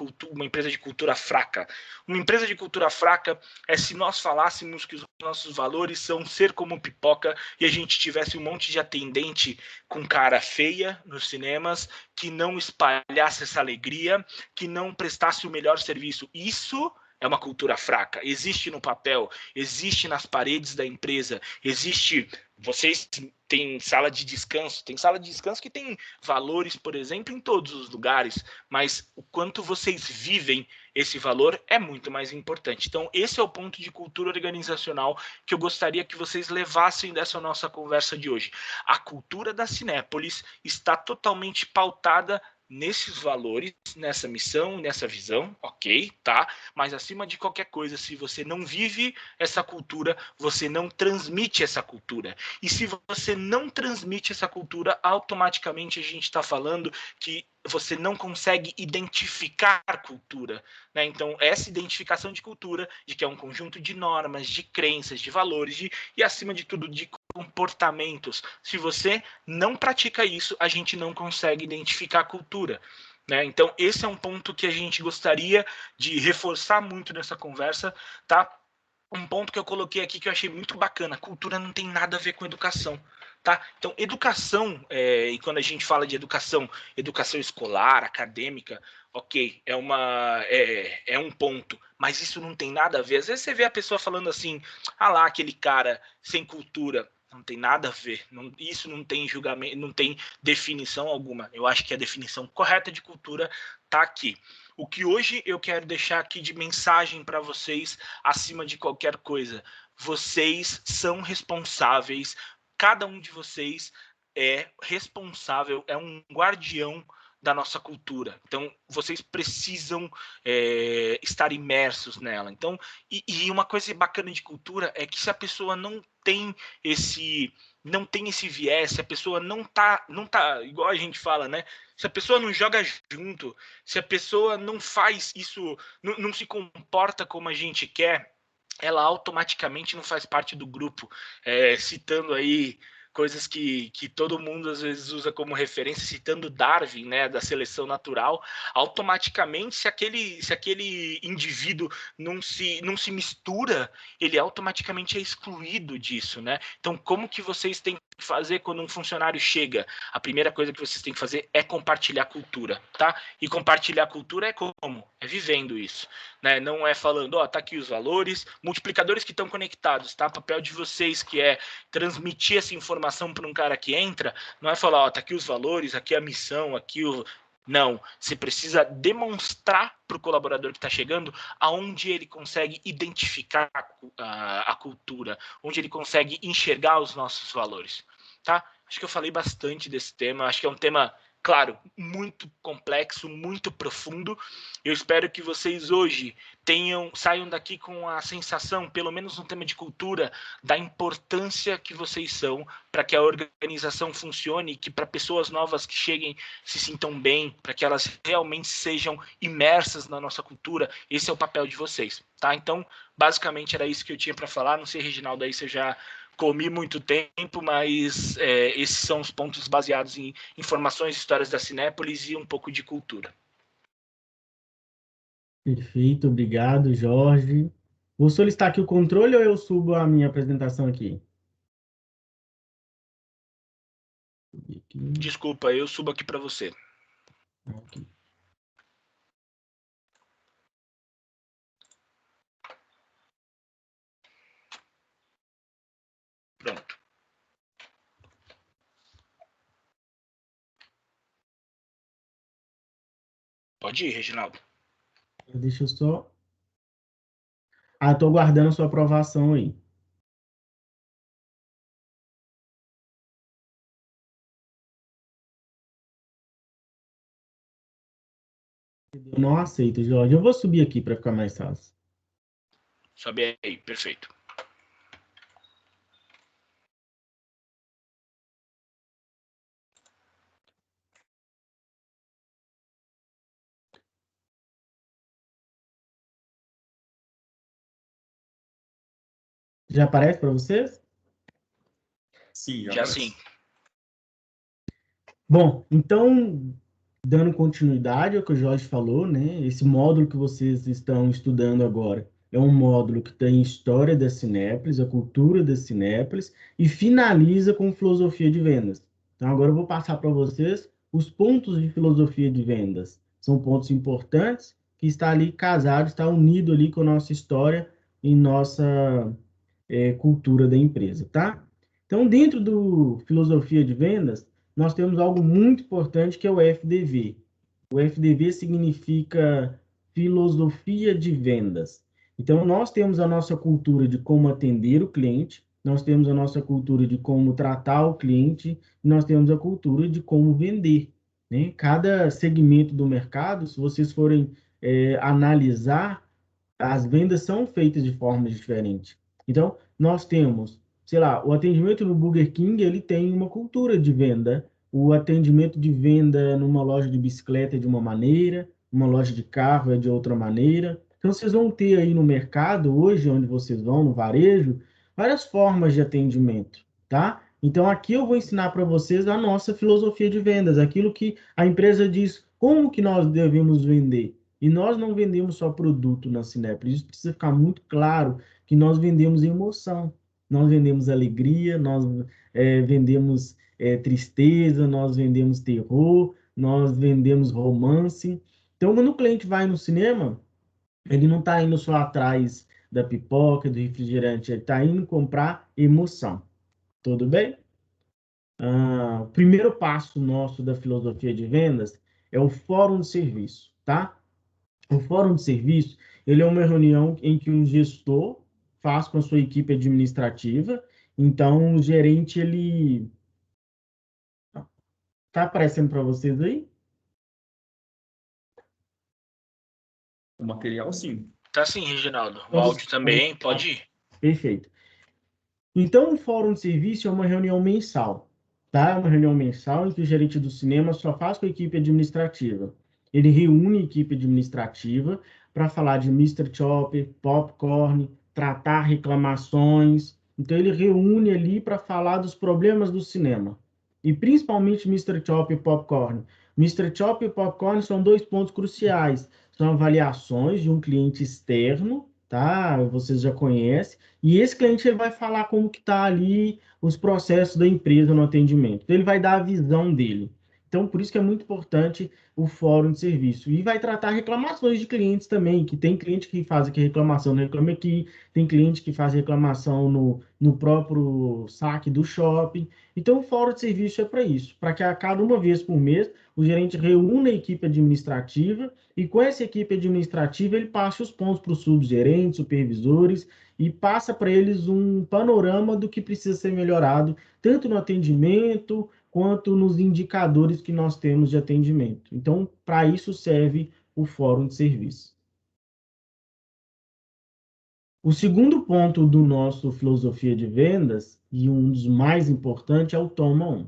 empresa de cultura fraca. Uma empresa de cultura fraca é se nós falássemos que os nossos valores são ser como pipoca e a gente tivesse um monte de atendente com cara feia nos cinemas, que não espalhasse essa alegria, que não prestasse o melhor serviço. Isso é uma cultura fraca. Existe no papel, existe nas paredes da empresa, existe. Vocês têm sala de descanso, tem sala de descanso que tem valores, por exemplo, em todos os lugares, mas o quanto vocês vivem esse valor é muito mais importante. Então, esse é o ponto de cultura organizacional que eu gostaria que vocês levassem dessa nossa conversa de hoje. A cultura da Cinépolis está totalmente pautada nesses valores, nessa missão, nessa visão, ok, tá? Mas acima de qualquer coisa, se você não vive essa cultura, você não transmite essa cultura. E se você não transmite essa cultura, automaticamente a gente está falando que você não consegue identificar cultura, né? Então, essa identificação de cultura, de que é um conjunto de normas, de crenças, de valores, e acima de tudo, de comportamentos. Se você não pratica isso, a gente não consegue identificar a cultura, né? Então, esse é um ponto que a gente gostaria de reforçar muito nessa conversa, tá? Um ponto que eu coloquei aqui que eu achei muito bacana: cultura não tem nada a ver com educação, tá? Então, educação, e quando a gente fala de educação escolar, acadêmica, ok, é um ponto, mas isso não tem nada a ver. Às vezes você vê a pessoa falando assim, lá, aquele cara sem cultura. Não tem nada a ver. Isso não tem julgamento, não tem definição alguma. Eu acho que a definição correta de cultura está aqui. O que hoje eu quero deixar aqui de mensagem para vocês, acima de qualquer coisa, vocês são responsáveis, cada um de vocês é responsável, é um guardião da nossa cultura. Então, vocês precisam estar imersos nela. Então, e uma coisa bacana de cultura é que se a pessoa não tem esse viés, se a pessoa não tá igual a gente fala, né? Se a pessoa não joga junto, se a pessoa não faz isso, não se comporta como a gente quer, ela automaticamente não faz parte do grupo. Citando aí coisas que todo mundo às vezes usa como referência, citando Darwin, né, da seleção natural, automaticamente, se aquele indivíduo não se mistura, ele automaticamente é excluído disso, né? Então, como que vocês têm que fazer quando um funcionário chega? A primeira coisa que vocês têm que fazer é compartilhar cultura, tá? E compartilhar cultura é como? É vivendo isso, né? Não é falando, ó, tá aqui os valores, multiplicadores que estão conectados, tá? O papel de vocês que é transmitir essa informação para um cara que entra, não é falar, ó, tá aqui os valores, aqui a missão, aqui o... Não, você precisa demonstrar para o colaborador que está chegando aonde ele consegue identificar a cultura, onde ele consegue enxergar os nossos valores, tá? Acho que eu falei bastante desse tema, acho que é um tema, claro, muito complexo, muito profundo. Eu espero que vocês hoje saiam daqui com a sensação, pelo menos no tema de cultura, da importância que vocês são para que a organização funcione, que para pessoas novas que cheguem se sintam bem, para que elas realmente sejam imersas na nossa cultura. Esse é o papel de vocês, tá? Então, basicamente era isso que eu tinha para falar. Não sei, Reginaldo, aí você já comi muito tempo, mas esses são os pontos baseados em informações, histórias da Cinépolis e um pouco de cultura. Perfeito, obrigado, Jorge. Vou solicitar aqui o controle ou eu subo a minha apresentação aqui? Desculpa, eu subo aqui para você. Aqui. Pronto. Pode ir, Reginaldo. Deixa eu só... Ah, estou aguardando a sua aprovação aí. Eu não aceito, Jorge. Eu vou subir aqui para ficar mais fácil. Sobe aí, perfeito. Já aparece para vocês? Sim, já sim. Bom, então, dando continuidade ao que o Jorge falou, né? Esse módulo que vocês estão estudando agora é um módulo que tem história da Cinépolis, a cultura da Cinépolis, e finaliza com filosofia de vendas. Então, agora eu vou passar para vocês os pontos de filosofia de vendas. São pontos importantes que está ali casado, está unido ali com a nossa história e nossa cultura da empresa, tá? Então, dentro do filosofia de vendas, nós temos algo muito importante que é o FDV. O FDV significa filosofia de vendas. Então, nós temos a nossa cultura de como atender o cliente, nós temos a nossa cultura de como tratar o cliente, e nós temos a cultura de como vender, né? Cada segmento do mercado, se vocês forem analisar, as vendas são feitas de formas diferentes. Então, nós temos, sei lá, o atendimento no Burger King, ele tem uma cultura de venda. O atendimento de venda numa loja de bicicleta é de uma maneira, uma loja de carro é de outra maneira. Então, vocês vão ter aí no mercado, hoje, onde vocês vão, no varejo, várias formas de atendimento, tá? Então, aqui eu vou ensinar para vocês a nossa filosofia de vendas, aquilo que a empresa diz, como que nós devemos vender. E nós não vendemos só produto na Cinépolis, isso precisa ficar muito claro, que nós vendemos emoção, nós vendemos alegria, nós vendemos tristeza, nós vendemos terror, nós vendemos romance. Então, quando o cliente vai no cinema, ele não está indo só atrás da pipoca, do refrigerante, ele está indo comprar emoção. Tudo bem? O primeiro passo nosso da filosofia de vendas é o fórum de serviço, tá? O fórum de serviço, ele é uma reunião em que o gestor faz com a sua equipe administrativa. Então, o gerente, ele... Tá aparecendo para vocês aí? O material, sim. Tá sim, Reginaldo. O Todos áudio também, pode ir. Perfeito. Então, o fórum de serviço é uma reunião mensal, tá? É uma reunião mensal em que o gerente do cinema só faz com a equipe administrativa. Ele reúne a equipe administrativa para falar de Mister Chopper, popcorn, tratar reclamações. Então, ele reúne ali para falar dos problemas do cinema. E principalmente Mister Chopper e popcorn. Mister Chopper e popcorn são dois pontos cruciais. São avaliações de um cliente externo, tá? Vocês já conhecem, e esse cliente ele vai falar como que está ali os processos da empresa no atendimento. Então, ele vai dar a visão dele. Então, por isso que é muito importante o fórum de serviço. E vai tratar reclamações de clientes também, que tem cliente que faz aqui reclamação no Reclame Aqui, tem cliente que faz reclamação no próprio saque do shopping. Então, o fórum de serviço é para isso, para que a cada uma vez por mês o gerente reúna a equipe administrativa e com essa equipe administrativa ele passe os pontos para os subgerentes, supervisores e passa para eles um panorama do que precisa ser melhorado, tanto no atendimento quanto nos indicadores que nós temos de atendimento. Então, para isso serve o fórum de serviço. O segundo ponto do nosso filosofia de vendas, e um dos mais importantes, é o Toma 1.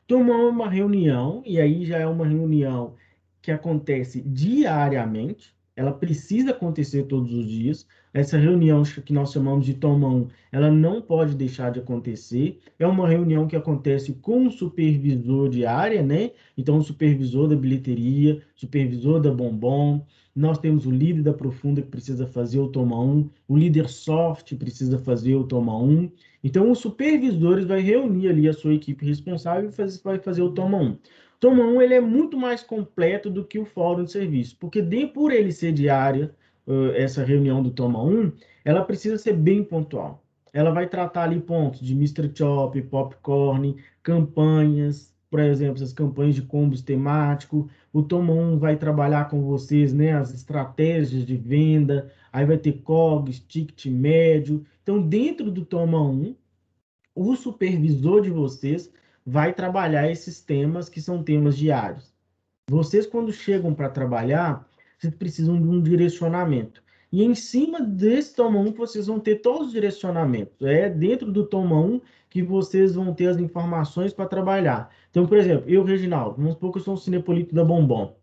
Toma 1 é uma reunião, e aí já é uma reunião que acontece diariamente, ela precisa acontecer todos os dias. Essa reunião que nós chamamos de Toma 1, ela não pode deixar de acontecer. É uma reunião que acontece com o supervisor de área, né? Então, o supervisor da bilheteria, supervisor da Bombom. Nós temos o líder da Profunda que precisa fazer o Toma 1, o líder soft precisa fazer o Toma 1. Então, os supervisores vai reunir ali a sua equipe responsável e vai fazer o Toma 1. Toma 1 ele é muito mais completo do que o fórum de serviço, porque por ele ser diária, essa reunião do Toma 1, ela precisa ser bem pontual. Ela vai tratar ali pontos de Mister Chop, popcorn, campanhas, por exemplo, essas campanhas de combos temáticos. O Toma 1 vai trabalhar com vocês, né, as estratégias de venda, aí vai ter COGS, ticket médio. Então, dentro do Toma 1, o supervisor de vocês vai trabalhar esses temas que são temas diários. Vocês, quando chegam para trabalhar, vocês precisam de um direcionamento. E em cima desse Toma 1, vocês vão ter todos os direcionamentos. É dentro do Toma 1 que vocês vão ter as informações para trabalhar. Então, por exemplo, eu, Reginaldo, vamos supor que eu sou um cinepolito da Bombom.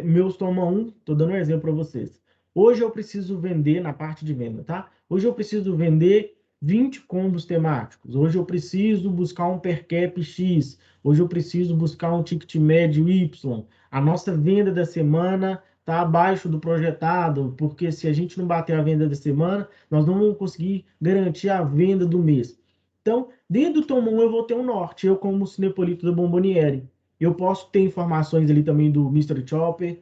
Meus Toma 1, estou dando um exemplo para vocês. Hoje eu preciso vender na parte de venda, tá? Hoje eu preciso vender 20 combos temáticos. Hoje eu preciso buscar um per cap X. Hoje eu preciso buscar um ticket médio Y. A nossa venda da semana está abaixo do projetado, porque se a gente não bater a venda da semana, nós não vamos conseguir garantir a venda do mês. Então, dentro do Toma 1 eu vou ter um norte, eu como cinepolito da Bomboniere. Eu posso ter informações ali também do Mister Chopper.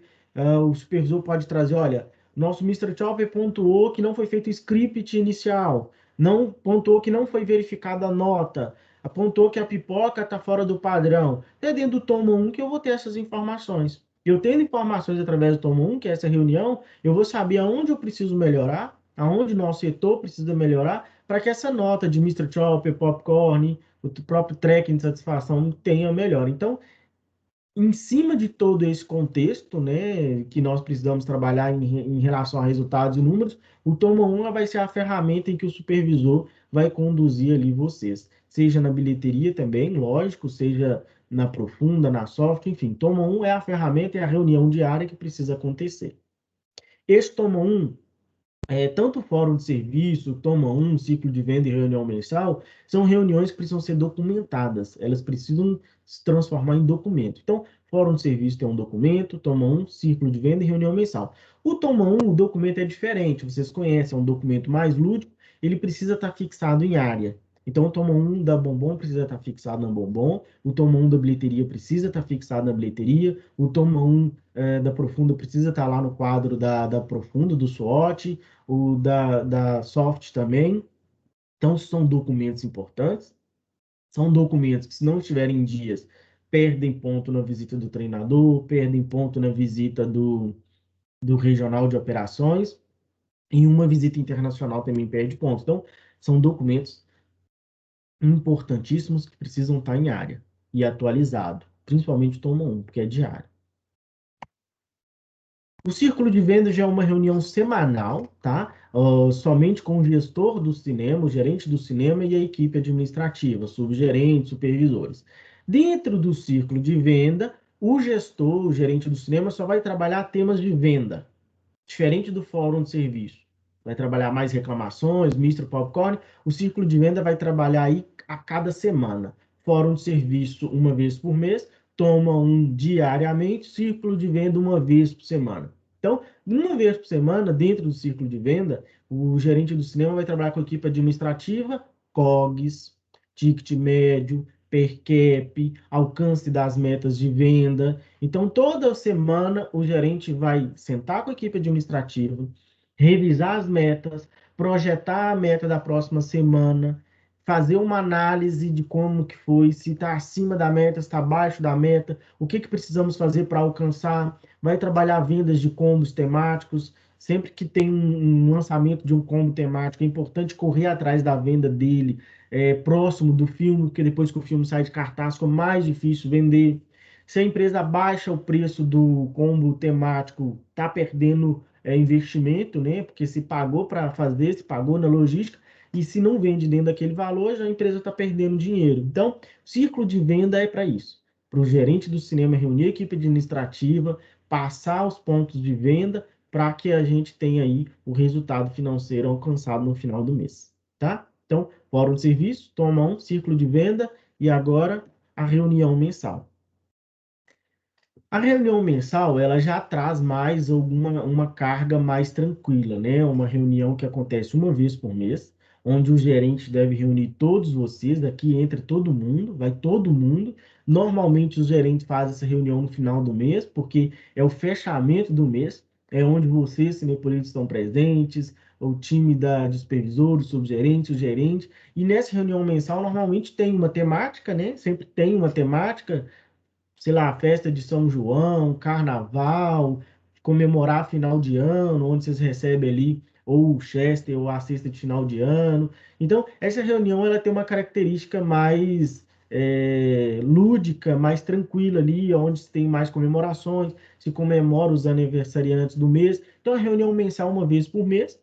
O supervisor pode trazer, olha, nosso Mister Chopper pontuou que não foi feito o script inicial, não pontuou que não foi verificada a nota, apontou que a pipoca está fora do padrão. É dentro do Toma 1 que eu vou ter essas informações. Eu tendo informações através do Toma 1, que é essa reunião, eu vou saber aonde eu preciso melhorar, aonde o nosso setor precisa melhorar, para que essa nota de Mister Chopper, Popcorn, o próprio tracking de satisfação tenha melhor. Então, em cima de todo esse contexto, né, que nós precisamos trabalhar em relação a resultados e números, o Toma 1 vai ser a ferramenta em que o supervisor vai conduzir ali vocês, seja na bilheteria também, lógico, seja na profunda, na soft, enfim, Toma 1 é a ferramenta, é a reunião diária que precisa acontecer. Esse Toma 1 tanto o fórum de serviço, Toma 1, ciclo de venda e reunião mensal, são reuniões que precisam ser documentadas, elas precisam se transformar em documento. Então, fórum de serviço tem um documento, Toma 1, ciclo de venda e reunião mensal. O Toma 1, o documento é diferente, vocês conhecem, é um documento mais lúdico, ele precisa estar fixado em área. Então, o Toma 1 da Bombom precisa estar fixado na Bombom, o Toma 1 da bilheteria precisa estar fixado na bilheteria, o Toma 1 da Profunda precisa estar lá no quadro da Profunda, do SWOT, o da Soft também. Então, são documentos importantes, são documentos que, se não estiverem em dias, perdem ponto na visita do treinador, perdem ponto na visita do regional de operações, e uma visita internacional também perde pontos. Então, são documentos importantíssimos que precisam estar em área e atualizado, principalmente o tomo 1, porque é diário. O círculo de vendas já é uma reunião semanal, tá? Somente com o gestor do cinema, o gerente do cinema e a equipe administrativa, subgerentes, supervisores. Dentro do círculo de venda, o gestor, o gerente do cinema, só vai trabalhar temas de venda, diferente do fórum de serviço. Vai trabalhar mais reclamações, misto popcorn. O círculo de venda vai trabalhar aí a cada semana. Fórum de serviço uma vez por mês, toma um diariamente, círculo de venda uma vez por semana. Então, uma vez por semana, dentro do círculo de venda, o gerente do cinema vai trabalhar com a equipe administrativa, COGS, ticket médio, per cap, alcance das metas de venda. Então, toda semana, o gerente vai sentar com a equipe administrativa, revisar as metas, projetar a meta da próxima semana, fazer uma análise de como que foi, se está acima da meta, se está abaixo da meta, o que precisamos fazer para alcançar, vai trabalhar vendas de combos temáticos. Sempre que tem um lançamento de um combo temático, é importante correr atrás da venda dele, próximo do filme, porque depois que o filme sai de cartaz, fica mais difícil vender. Se a empresa baixa o preço do combo temático, está perdendo investimento, né? Porque se pagou para fazer, se pagou na logística, e se não vende dentro daquele valor, já a empresa está perdendo dinheiro. Então, círculo de venda é para isso. Para o gerente do cinema reunir a equipe administrativa, passar os pontos de venda para que a gente tenha aí o resultado financeiro alcançado no final do mês, tá? Então, fórum de serviço, toma 1, círculo de venda e agora a reunião mensal. A reunião mensal, ela já traz mais uma carga mais tranquila, né? Uma reunião que acontece uma vez por mês, onde o gerente deve reunir todos vocês, aqui entra todo mundo, vai todo mundo. Normalmente os gerentes fazem essa reunião no final do mês, porque é o fechamento do mês, é onde vocês, cinepolitas, estão presentes, o time de supervisores, subgerente, o gerente. E nessa reunião mensal, normalmente tem uma temática, né? Sempre tem uma temática, sei lá, festa de São João, carnaval, comemorar final de ano, onde vocês recebem ali ou o Chester ou a cesta de final de ano. Então, essa reunião ela tem uma característica mais lúdica, mais tranquila ali, onde se tem mais comemorações, se comemora os aniversariantes do mês. Então, a reunião mensal uma vez por mês,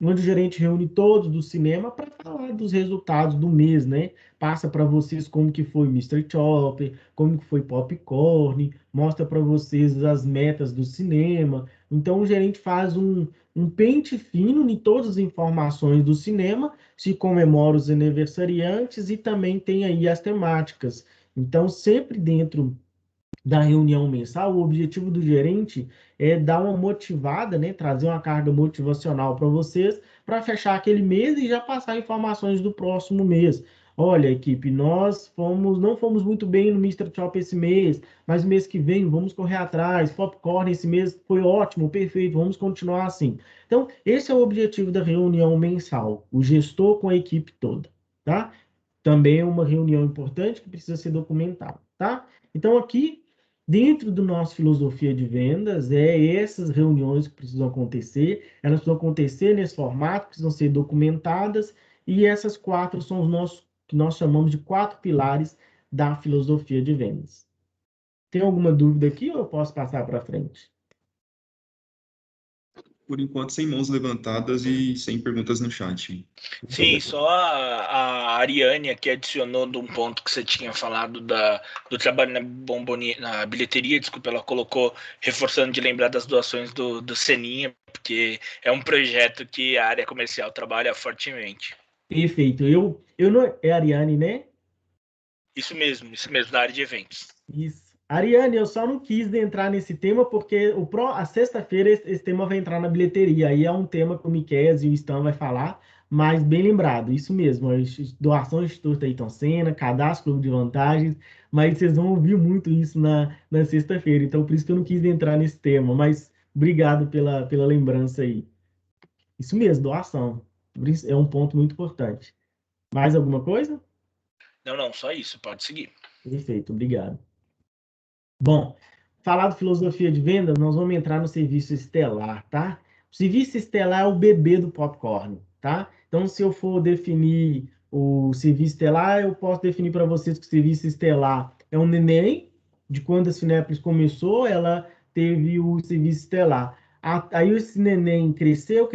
onde o gerente reúne todos do cinema para falar dos resultados do mês, né? Passa para vocês como que foi Mr. Chopper, como que foi Popcorn, mostra para vocês as metas do cinema. Então o gerente faz um pente fino em todas as informações do cinema, se comemora os aniversariantes e também tem aí as temáticas. Então sempre dentro da reunião mensal, o objetivo do gerente é dar uma motivada, né, trazer uma carga motivacional para vocês, para fechar aquele mês e já passar informações do próximo mês. Olha, equipe, não fomos muito bem no Mr. Chop esse mês, mas mês que vem vamos correr atrás. Popcorn esse mês foi ótimo, perfeito, vamos continuar assim. Então, esse é o objetivo da reunião mensal, o gestor com a equipe toda, tá? Também é uma reunião importante que precisa ser documentada, tá? Então, aqui, dentro do nosso filosofia de vendas, essas reuniões que precisam acontecer, elas precisam acontecer nesse formato, precisam ser documentadas, e essas 4 são os nossos, que nós chamamos de 4 pilares da filosofia de vendas. Tem alguma dúvida aqui ou eu posso passar para frente? Por enquanto, sem mãos levantadas e sem perguntas no chat. Sim, só a Ariane aqui adicionou de um ponto que você tinha falado do trabalho na bilheteria, desculpa, ela colocou, reforçando de lembrar das doações do Seninha, porque é um projeto que a área comercial trabalha fortemente. Perfeito. Eu não, é a Ariane, né? Isso mesmo, da área de eventos. Isso. Ariane, eu só não quis entrar nesse tema porque a sexta-feira esse tema vai entrar na bilheteria. Aí é um tema que o Miqueias e o Stan vai falar, mas bem lembrado, isso mesmo. Doação Instituto Ayrton Senna, cadastro Clube de Vantagens, mas vocês vão ouvir muito isso na sexta-feira. Então, por isso que eu não quis entrar nesse tema, mas obrigado pela lembrança aí. Isso mesmo, doação. É um ponto muito importante. Mais alguma coisa? Não, só isso, pode seguir. Perfeito, obrigado. Bom, falar de filosofia de venda, nós vamos entrar no serviço estelar, tá? O serviço estelar é o bebê do popcorn, tá? Então, se eu for definir o serviço estelar, eu posso definir para vocês que o serviço estelar é um neném, de quando a Cinépolis começou, ela teve o serviço estelar. Aí esse neném cresceu,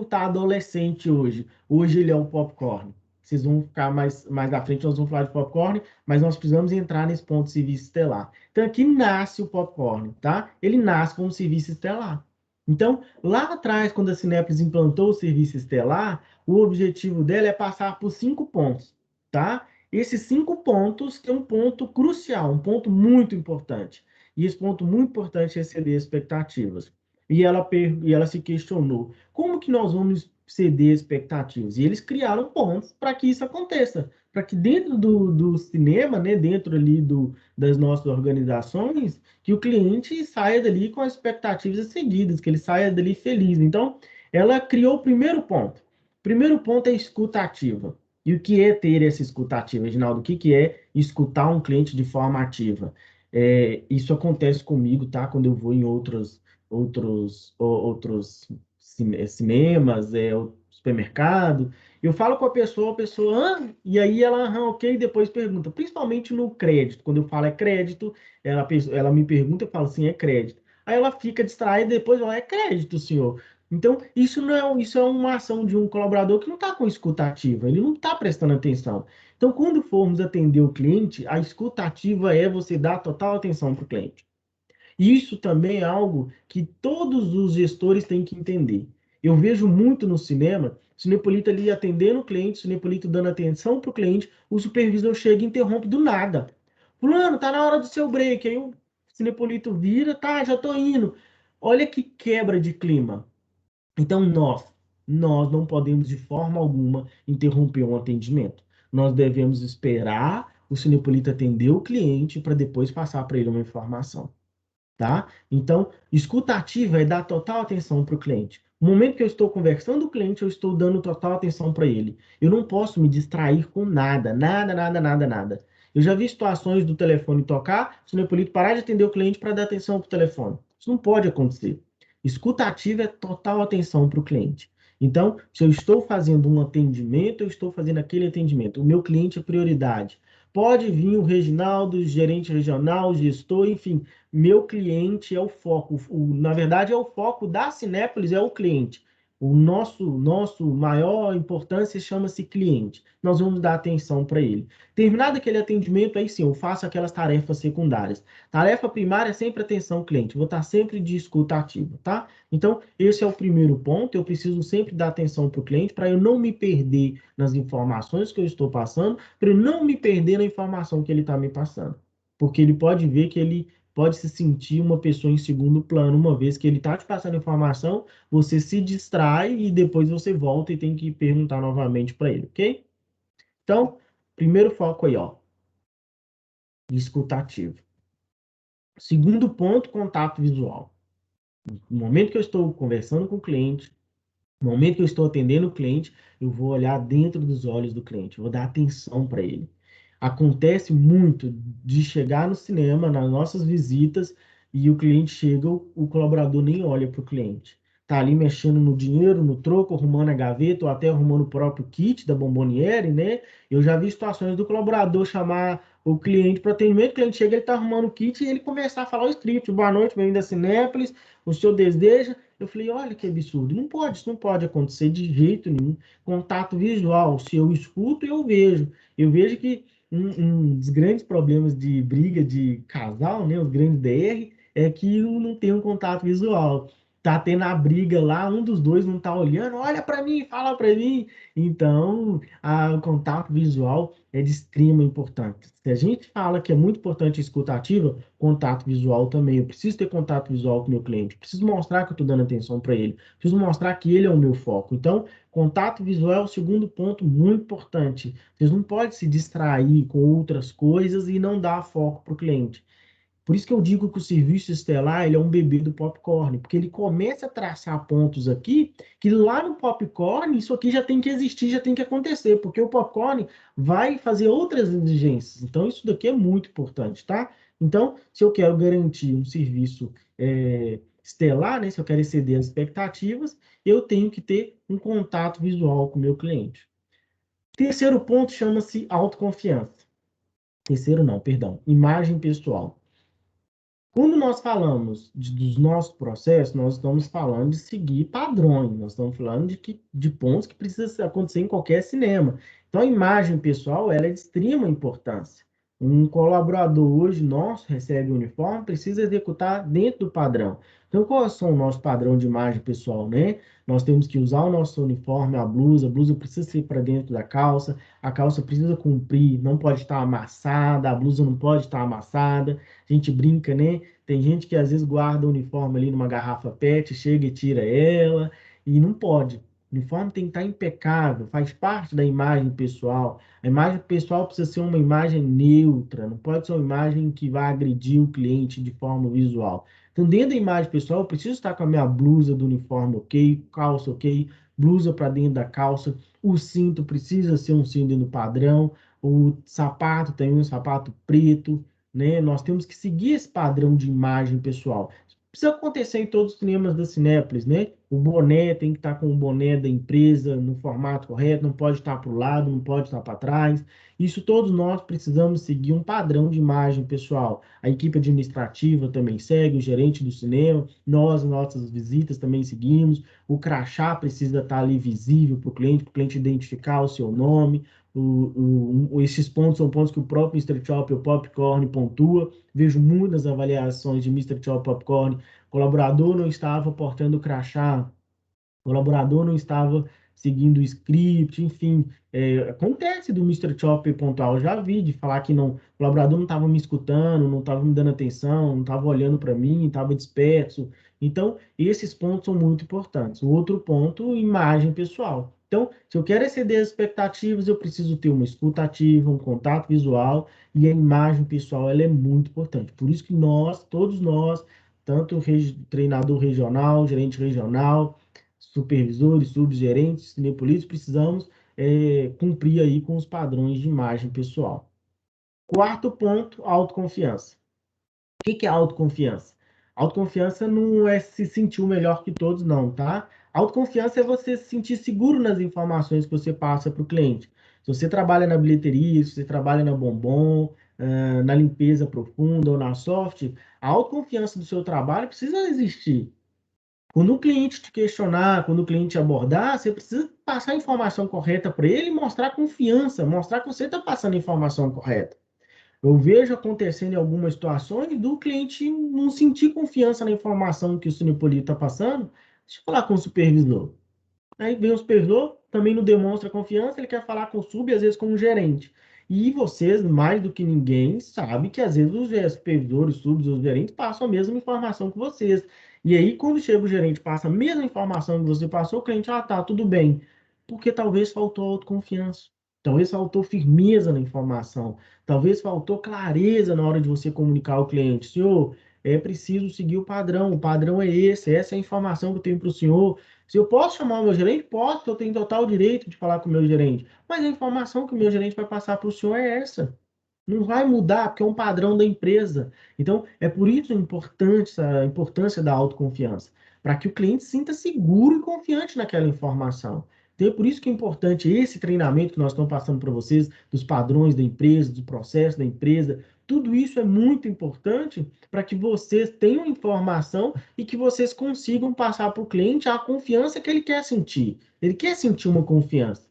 tá adolescente hoje. Hoje ele é o popcorn. Vocês vão ficar mais à frente, nós vamos falar de popcorn, mas nós precisamos entrar nesse ponto de serviço estelar. Então, aqui nasce o popcorn, tá? Ele nasce como serviço estelar. Então, lá atrás, quando a Cinépolis implantou o serviço estelar, o objetivo dela é passar por 5 pontos, tá? Esses 5 pontos têm um ponto crucial, um ponto muito importante. E esse ponto muito importante é exceder expectativas. E ela se questionou, como que nós vamos exceder expectativas? E eles criaram pontos para que isso aconteça, para que dentro do cinema, né, dentro ali das nossas organizações, que o cliente saia dali com as expectativas excedidas, que ele saia dali feliz. Então, ela criou o primeiro ponto. O primeiro ponto é escuta ativa. E o que é ter essa escuta ativa, Reginaldo? O que é escutar um cliente de forma ativa? Isso acontece comigo, tá? Quando eu vou em outros cinemas, supermercado, eu falo com a pessoa, e aí ela, ok, depois pergunta, principalmente no crédito, quando eu falo é crédito, ela me pergunta, eu falo assim, é crédito. Aí ela fica distraída, depois ela, é crédito, senhor. Então, isso é uma ação de um colaborador que não está com escuta ativa, ele não está prestando atenção. Então, quando formos atender o cliente, a escuta ativa é você dar total atenção para o cliente. Isso também é algo que todos os gestores têm que entender. Eu vejo muito no cinema, o cinepolita ali atendendo o cliente, o cinepolita dando atenção para o cliente, o supervisor chega e interrompe do nada. Fulano, tá na hora do seu break. Aí o cinepolito vira, tá, já tô indo. Olha que quebra de clima. Então, nós não podemos de forma alguma interromper um atendimento. Nós devemos esperar o cinepolita atender o cliente para depois passar para ele uma informação. Tá? Então, escuta ativa é dar total atenção para o cliente. No momento que eu estou conversando com o cliente, eu estou dando total atenção para ele. Eu não posso me distrair com nada, nada, nada, nada, nada. Eu já vi situações do telefone tocar, o cinepolito parar de atender o cliente para dar atenção para o telefone. Isso não pode acontecer. Escuta ativa é total atenção para o cliente. Então, se eu estou fazendo um atendimento, eu estou fazendo aquele atendimento. O meu cliente é prioridade. Pode vir o Reginaldo, o gerente regional, o gestor, enfim, meu cliente é o foco. Na verdade, é o foco da Cinépolis, é o cliente. O nosso maior importância chama-se cliente. Nós vamos dar atenção para ele. Terminado aquele atendimento, aí sim, eu faço aquelas tarefas secundárias. Tarefa primária é sempre atenção ao cliente. Vou estar sempre de escuta ativa, tá? Então, esse é o primeiro ponto. Eu preciso sempre dar atenção para o cliente para eu não me perder nas informações que eu estou passando, para eu não me perder na informação que ele está me passando. Porque ele pode ver que ele pode se sentir uma pessoa em segundo plano, uma vez que ele está te passando informação, você se distrai e depois você volta e tem que perguntar novamente para ele, ok? Então, primeiro foco aí, ó, escutativo. Segundo ponto, contato visual. No momento que eu estou conversando com o cliente, no momento que eu estou atendendo o cliente, eu vou olhar dentro dos olhos do cliente, eu vou dar atenção para ele. Acontece muito de chegar no cinema, nas nossas visitas, e o cliente chega, o colaborador nem olha para o cliente. Tá ali mexendo no dinheiro, no troco, arrumando a gaveta, ou até arrumando o próprio kit da Bomboniere, né? Eu já vi situações do colaborador chamar o cliente para atendimento, o cliente chega, ele tá arrumando o kit e ele começar a falar o script, boa noite, bem-vindo da Cinépolis, o senhor deseja? Eu falei, olha que absurdo, não pode, isso não pode acontecer de jeito nenhum. Contato visual, se eu escuto, eu vejo. Eu vejo que um dos grandes problemas de briga de casal, né, os grandes DR, é que um não tem um contato visual. Tá tendo a briga lá, um dos dois não tá olhando, olha para mim, fala para mim. Então, o contato visual é de extrema importância. Se a gente fala que é muito importante a escuta ativa, contato visual também. Eu preciso ter contato visual com o meu cliente, preciso mostrar que eu estou dando atenção para ele, preciso mostrar que ele é o meu foco. Então, contato visual é o segundo ponto muito importante. Vocês não podem se distrair com outras coisas e não dar foco para o cliente. Por isso que eu digo que o serviço estelar ele é um bebê do popcorn, porque ele começa a traçar pontos aqui que lá no popcorn isso aqui já tem que existir, já tem que acontecer, porque o popcorn vai fazer outras exigências. Então isso daqui é muito importante, tá? Então, se eu quero garantir um serviço estelar, né, se eu quero exceder as expectativas, eu tenho que ter um contato visual com o meu cliente. Terceiro ponto chama-se autoconfiança. Terceiro não, perdão, imagem pessoal. Quando nós falamos dos nossos processos, nós estamos falando de seguir padrões, nós estamos falando de pontos que precisam acontecer em qualquer cinema. Então, a imagem pessoal ela é de extrema importância. Um colaborador hoje nosso recebe o uniforme, precisa executar dentro do padrão. Então, qual é o nosso padrão de imagem pessoal, né? Nós temos que usar o nosso uniforme, a blusa precisa ser para dentro da calça, a calça precisa cumprir, não pode estar amassada, a blusa não pode estar amassada. A gente brinca, né? Tem gente que às vezes guarda o uniforme ali numa garrafa PET, chega e tira ela, e não pode. O uniforme tem que estar impecável, faz parte da imagem pessoal. A imagem pessoal precisa ser uma imagem neutra, não pode ser uma imagem que vai agredir o cliente de forma visual. Então, dentro da imagem pessoal, eu preciso estar com a minha blusa do uniforme ok, calça ok, blusa para dentro da calça, o cinto precisa ser um cinto no padrão, o sapato tem um sapato preto, né? Nós temos que seguir esse padrão de imagem pessoal. Precisa acontecer em todos os cinemas da Cinépolis, né? O boné tem que estar com o boné da empresa no formato correto, não pode estar para o lado, não pode estar para trás. Isso todos nós precisamos seguir um padrão de imagem pessoal. A equipe administrativa também segue, o gerente do cinema, nós, nossas visitas também seguimos. O crachá precisa estar ali visível para o cliente identificar o seu nome. Esses pontos são pontos que o próprio Mr. Chop e o Popcorn pontua. Vejo muitas avaliações de Mr. Chop Popcorn. Colaborador não estava portando crachá, colaborador não estava seguindo o script, enfim. Acontece do Mr. Chop pontual. Eu já vi de falar que não, o colaborador não estava me escutando, não estava me dando atenção, não estava olhando para mim, estava disperso. Então, esses pontos são muito importantes. O outro ponto, imagem pessoal. Então, se eu quero exceder as expectativas, eu preciso ter uma escuta ativa, um contato visual, e a imagem pessoal ela é muito importante. Por isso que nós, todos nós, tanto o treinador regional, gerente regional, supervisores, subgerentes, cinepolitos, precisamos cumprir aí com os padrões de imagem pessoal. Quarto ponto, autoconfiança. O que é autoconfiança? Autoconfiança não é se sentir o melhor que todos, não, tá? Autoconfiança é você se sentir seguro nas informações que você passa para o cliente. Se você trabalha na bilheteria, se você trabalha na Bombom, na limpeza profunda ou na soft, a autoconfiança do seu trabalho precisa existir. Quando o cliente te questionar, quando o cliente te abordar, você precisa passar a informação correta para ele e mostrar confiança, mostrar que você está passando a informação correta. Eu vejo acontecendo em algumas situações do cliente não sentir confiança na informação que o Cinepolis está passando. Deixa eu falar com o supervisor. Aí vem o supervisor, também não demonstra confiança, ele quer falar com o sub, às vezes com o gerente. E vocês, mais do que ninguém, sabem que às vezes os supervisores, subs, os gerentes passam a mesma informação que vocês. E aí, quando chega o gerente passa a mesma informação que você passou, o cliente, tá, tudo bem. Porque talvez faltou autoconfiança. Talvez faltou firmeza na informação. Talvez faltou clareza na hora de você comunicar ao cliente. Senhor, é preciso seguir o padrão é esse, essa é a informação que eu tenho para o senhor. Se eu posso chamar o meu gerente, posso, eu tenho total direito de falar com o meu gerente. Mas a informação que o meu gerente vai passar para o senhor é essa. Não vai mudar, porque é um padrão da empresa. Então, é por isso a importância da autoconfiança, para que o cliente se sinta seguro e confiante naquela informação. Então, é por isso que é importante esse treinamento que nós estamos passando para vocês, dos padrões da empresa, do processo da empresa. Tudo isso é muito importante para que vocês tenham informação e que vocês consigam passar para o cliente a confiança que ele quer sentir. Ele quer sentir uma confiança.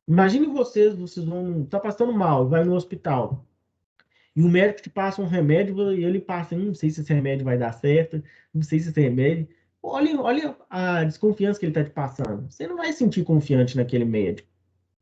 Imagine vocês vão estar passando mal, vai no hospital. E o médico te passa um remédio e ele passa, não sei se esse remédio vai dar certo, não sei se esse remédio. Olha a desconfiança que ele está te passando. Você não vai se sentir confiante naquele médico.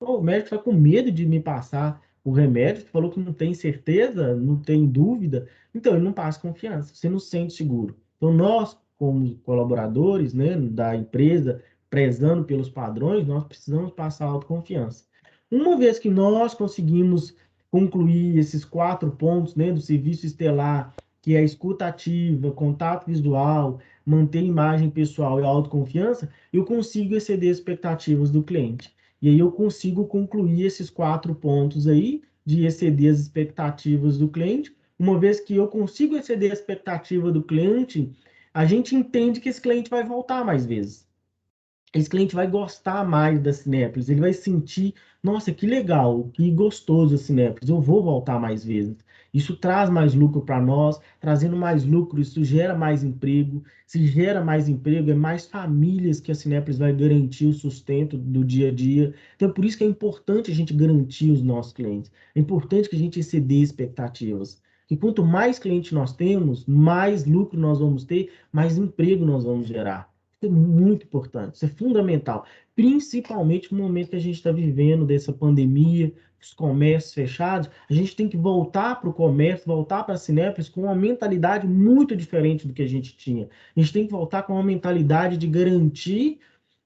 O médico está com medo de me passar o remédio, falou que não tem certeza, não tem dúvida, então ele não passa confiança, você não se sente seguro. Então nós, como colaboradores, né, da empresa, prezando pelos padrões, nós precisamos passar autoconfiança. Uma vez que nós conseguimos concluir esses 4 pontos, né, do serviço estelar, que é a escuta ativa, contato visual, manter imagem pessoal e autoconfiança, eu consigo exceder as expectativas do cliente. E aí eu consigo concluir esses 4 pontos aí de exceder as expectativas do cliente, uma vez que eu consigo exceder a expectativa do cliente, a gente entende que esse cliente vai voltar mais vezes. Esse cliente vai gostar mais da Cinépolis, ele vai sentir, nossa, que legal, que gostoso a Cinépolis, eu vou voltar mais vezes. Isso traz mais lucro para nós, trazendo mais lucro, isso gera mais emprego. Se gera mais emprego, é mais famílias que a Cinépolis vai garantir o sustento do dia a dia. Então, por isso que é importante a gente garantir os nossos clientes. É importante que a gente exceder expectativas. E quanto mais clientes nós temos, mais lucro nós vamos ter, mais emprego nós vamos gerar. Isso é muito importante, isso é fundamental, principalmente no momento que a gente está vivendo dessa pandemia, os comércios fechados, a gente tem que voltar para o comércio, voltar para a Cinépolis com uma mentalidade muito diferente do que a gente tinha. A gente tem que voltar com uma mentalidade de garantir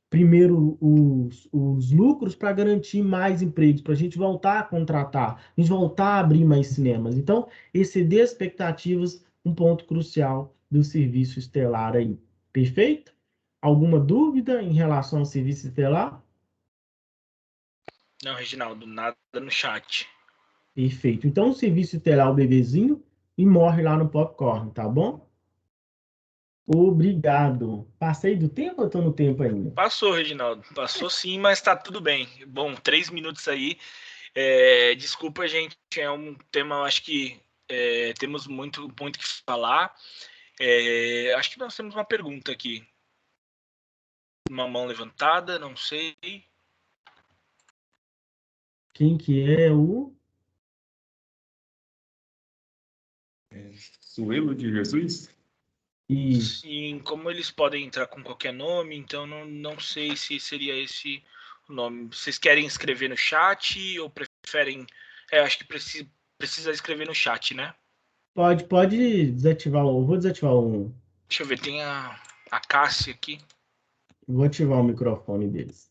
primeiro os lucros para garantir mais empregos, para a gente voltar a contratar, a gente voltar a abrir mais cinemas. Então, exceder expectativas, um ponto crucial do serviço estelar aí. Perfeito? Alguma dúvida em relação ao serviço estelar? Não, Reginaldo, nada no chat. Perfeito. Então, o serviço estelar é o bebezinho e morre lá no popcorn, tá bom? Obrigado. Passei do tempo ou estou no tempo ainda? Passou, Reginaldo. Passou sim, mas tá tudo bem. Bom, 3 minutos aí. Desculpa, gente. É um tema, eu acho que temos muito que falar. Acho que nós temos uma pergunta aqui. Uma mão levantada, não sei. Quem que é o... Suelo de Jesus? E Sim, como eles podem entrar com qualquer nome, então não sei se seria esse o nome. Vocês querem escrever no chat ou preferem... acho que precisa escrever no chat, né? pode desativar o... Vou desativar um... Deixa eu ver, tem a Cássia aqui. Vou ativar o microfone deles.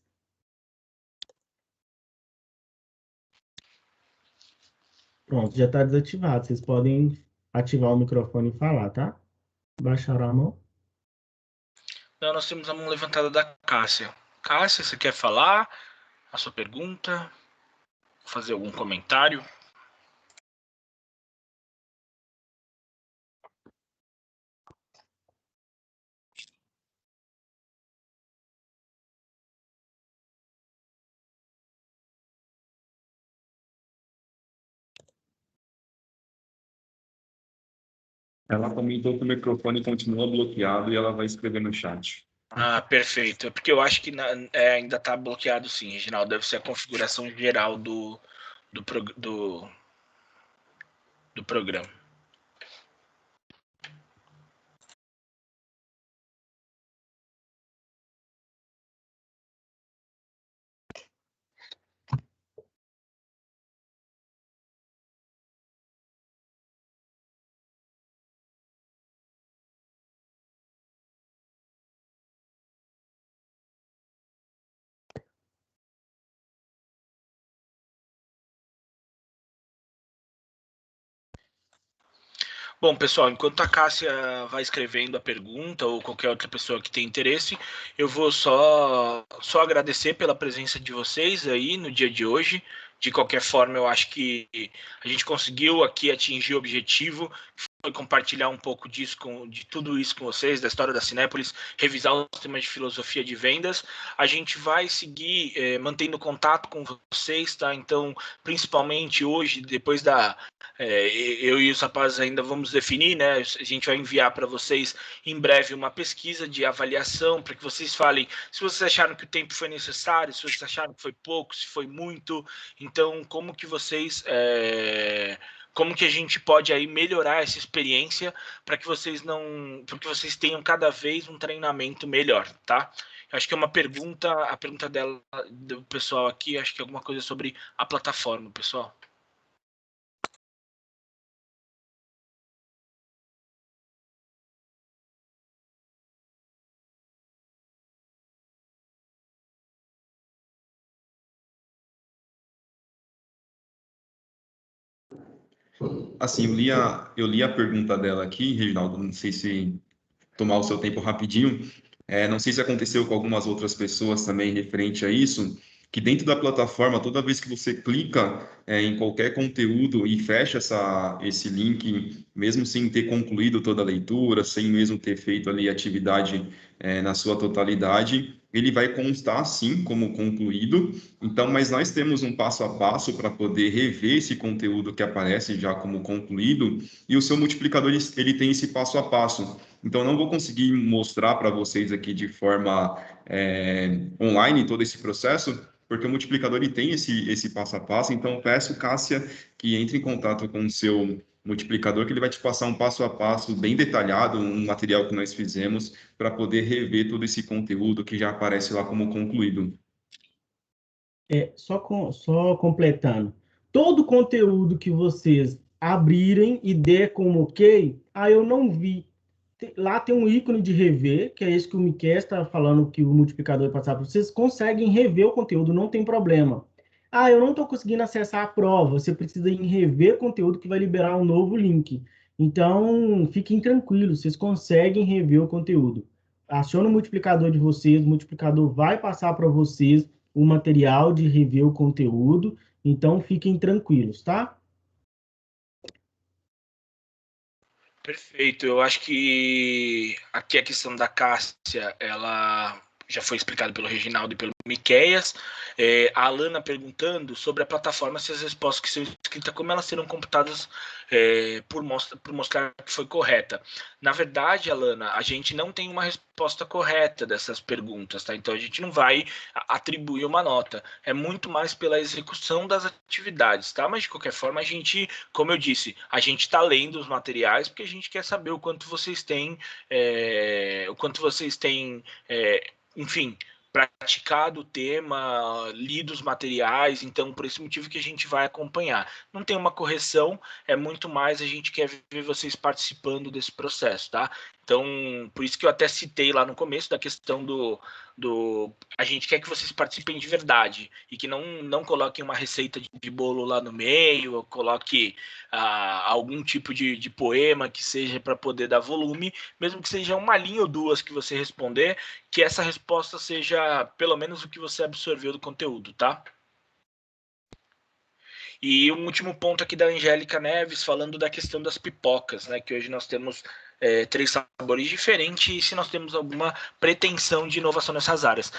Pronto, já está desativado. Vocês podem ativar o microfone e falar, tá? Baixaram a mão. Não, nós temos a mão levantada da Cássia. Cássia, você quer falar a sua pergunta? Fazer algum comentário? Ela comentou que o microfone continua bloqueado e ela vai escrever no chat. Ah, perfeito. É porque eu acho que ainda está bloqueado sim, Reginaldo. Deve ser a configuração geral do, do programa. Bom, pessoal, enquanto a Cássia vai escrevendo a pergunta ou qualquer outra pessoa que tenha interesse, eu vou só agradecer pela presença de vocês aí no dia de hoje. De qualquer forma, eu acho que a gente conseguiu aqui atingir o objetivo, foi compartilhar um pouco disso, de tudo isso com vocês, da história da Cinépolis, revisar os temas de filosofia de vendas. A gente vai seguir mantendo contato com vocês, tá? Então, principalmente hoje, depois eu e os rapazes ainda vamos definir, né? A gente vai enviar para vocês em breve uma pesquisa de avaliação para que vocês falem se vocês acharam que o tempo foi necessário, se vocês acharam que foi pouco, se foi muito. Então, como que vocês como que a gente pode aí melhorar essa experiência para que vocês tenham cada vez um treinamento melhor, tá? Eu acho que é uma pergunta, a pergunta dela do pessoal aqui, acho que é alguma coisa sobre a plataforma, pessoal. Assim, eu li a pergunta dela aqui, Reginaldo, não sei se tomar o seu tempo rapidinho. Não sei se aconteceu com algumas outras pessoas também referente a isso, que dentro da plataforma, toda vez que você clica em qualquer conteúdo e fecha esse link, mesmo sem ter concluído toda a leitura, sem mesmo ter feito ali a atividade na sua totalidade, ele vai constar sim como concluído. Então, mas nós temos um passo a passo para poder rever esse conteúdo que aparece já como concluído, e o seu multiplicador ele tem esse passo a passo. Então, não vou conseguir mostrar para vocês aqui de forma online todo esse processo, porque o multiplicador ele tem esse passo a passo. Então, peço, Cássia, que entre em contato com o seu multiplicador, que ele vai te passar um passo a passo bem detalhado, um material que nós fizemos, para poder rever todo esse conteúdo que já aparece lá como concluído. Só completando. Todo conteúdo que vocês abrirem e der como ok, eu não vi. Lá tem um ícone de rever, que é esse que o Miquel está falando que o multiplicador vai passar para vocês, conseguem rever o conteúdo, não tem problema. Eu não estou conseguindo acessar a prova, você precisa ir em rever conteúdo que vai liberar um novo link. Então, fiquem tranquilos, vocês conseguem rever o conteúdo. Aciona o multiplicador de vocês, o multiplicador vai passar para vocês o material de rever o conteúdo, então fiquem tranquilos, tá? Perfeito. Eu acho que aqui a questão da Cássia, ela já foi explicada pelo Reginaldo e pelo Miqueias. A Alana perguntando sobre a plataforma, se as respostas que são escritas, como elas serão computadas por mostrar que foi correta. Na verdade, Alana, a gente não tem uma resposta correta dessas perguntas, tá? Então a gente não vai atribuir uma nota. É muito mais pela execução das atividades, tá? Mas de qualquer forma, a gente, como eu disse, a gente está lendo os materiais porque a gente quer saber o quanto vocês têm, enfim, praticado o tema, lido os materiais, então por esse motivo que a gente vai acompanhar. Não tem uma correção, é muito mais a gente quer ver vocês participando desse processo, tá? Então, por isso que eu até citei lá no começo da questão a gente quer que vocês participem de verdade e que não coloquem uma receita de bolo lá no meio, ou coloque algum tipo de poema que seja para poder dar volume, mesmo que seja uma linha ou duas que você responder, que essa resposta seja pelo menos o que você absorveu do conteúdo, tá? E um último ponto aqui da Angélica Neves, falando da questão das pipocas, né? Que hoje nós temos 3 sabores diferentes e se nós temos alguma pretensão de inovação nessas áreas.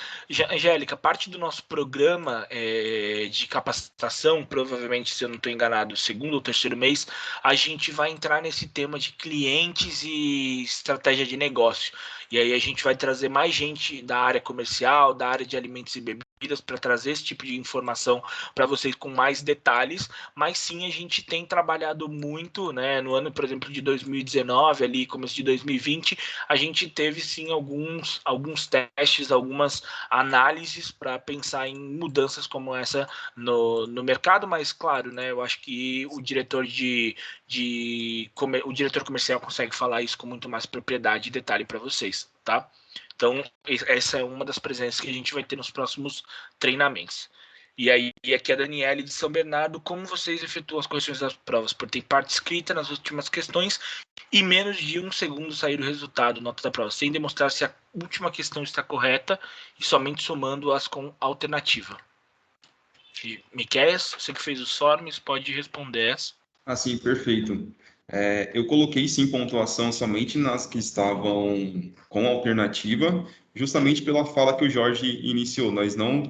Angélica, parte do nosso programa de capacitação, provavelmente, se eu não estou enganado, segundo ou terceiro mês, a gente vai entrar nesse tema de clientes e estratégia de negócio. E aí a gente vai trazer mais gente da área comercial, da área de alimentos e bebidas, para trazer esse tipo de informação para vocês com mais detalhes, mas sim a gente tem trabalhado muito, né? No ano, por exemplo, de 2019, ali, começo de 2020, a gente teve sim alguns testes, algumas análises para pensar em mudanças como essa no mercado, mas claro, né? Eu acho que o diretor o diretor comercial consegue falar isso com muito mais propriedade e detalhe para vocês, tá? Então, essa é uma das presenças que a gente vai ter nos próximos treinamentos. E aí, aqui a Daniele de São Bernardo, como vocês efetuam as correções das provas? Por ter parte escrita nas últimas questões e menos de 1 segundo sair o resultado, nota da prova, sem demonstrar se a última questão está correta e somente somando-as com alternativa. Miqueias, você que fez os forms, pode responder essa. Assim, perfeito. Eu coloquei sim pontuação somente nas que estavam com alternativa, justamente pela fala que o Jorge iniciou. Nós não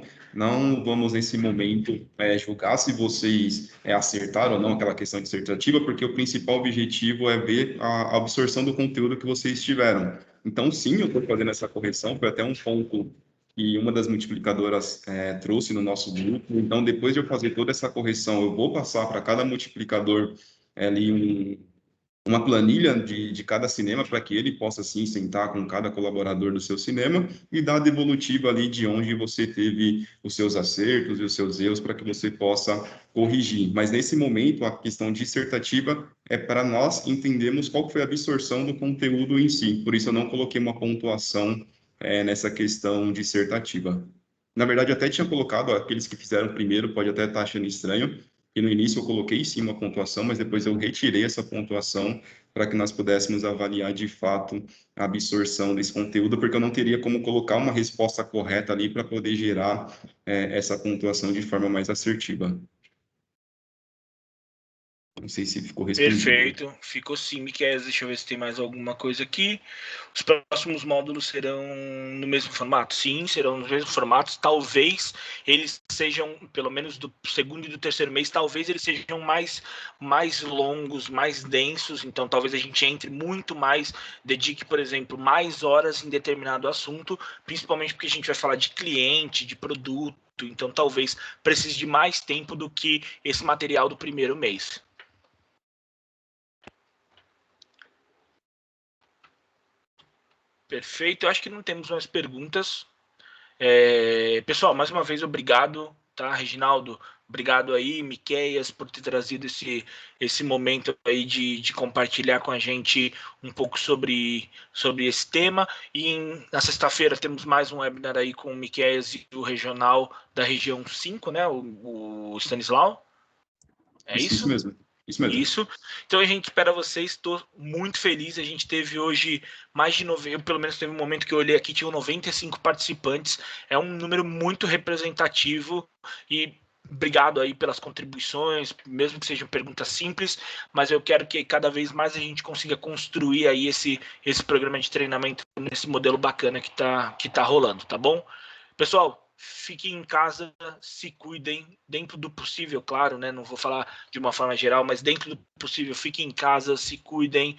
vamos nesse momento julgar se vocês acertaram ou não aquela questão dissertativa, porque o principal objetivo é ver a absorção do conteúdo que vocês tiveram. Então, sim, eu estou fazendo essa correção, foi até um ponto que uma das multiplicadoras trouxe no nosso grupo. Então, depois de eu fazer toda essa correção, eu vou passar para cada multiplicador ali uma planilha de cada cinema para que ele possa, sim, sentar com cada colaborador do seu cinema e dar a devolutiva ali de onde você teve os seus acertos e os seus erros para que você possa corrigir. Mas, nesse momento, a questão dissertativa é para nós entendermos qual foi a absorção do conteúdo em si. Por isso, eu não coloquei uma pontuação nessa questão dissertativa. Na verdade, eu até tinha colocado, aqueles que fizeram primeiro, pode até estar achando estranho, que no início eu coloquei sim uma pontuação, mas depois eu retirei essa pontuação para que nós pudéssemos avaliar de fato a absorção desse conteúdo, porque eu não teria como colocar uma resposta correta ali para poder gerar essa pontuação de forma mais assertiva. Não sei se ficou respondido. Perfeito, ficou sim, Miquel. Deixa eu ver se tem mais alguma coisa aqui. Os próximos módulos serão no mesmo formato? Sim, serão nos mesmos formatos. Talvez eles sejam, pelo menos do segundo e do terceiro mês, talvez eles sejam mais longos, mais densos. Então, talvez a gente entre muito mais, dedique, por exemplo, mais horas em determinado assunto, principalmente porque a gente vai falar de cliente, de produto. Então, talvez precise de mais tempo do que esse material do primeiro mês. Perfeito, eu acho que não temos mais perguntas. Pessoal, mais uma vez, obrigado, tá, Reginaldo? Obrigado aí, Miqueias, por ter trazido esse momento aí de compartilhar com a gente um pouco sobre esse tema. E na sexta-feira temos mais um webinar aí com o Miqueias e o regional da região 5, né? O Stanislau. É isso? Isso mesmo. Isso mesmo. Isso. Então a gente espera vocês. Estou muito feliz. A gente teve hoje mais de 90, pelo menos teve um momento que eu olhei aqui, tinham 95 participantes. É um número muito representativo e obrigado aí pelas contribuições, mesmo que sejam perguntas simples, mas eu quero que cada vez mais a gente consiga construir aí esse programa de treinamento nesse modelo bacana que tá rolando, tá bom? Pessoal, fiquem em casa, se cuidem, dentro do possível, claro, né? Não vou falar de uma forma geral, mas dentro do possível, fiquem em casa, se cuidem,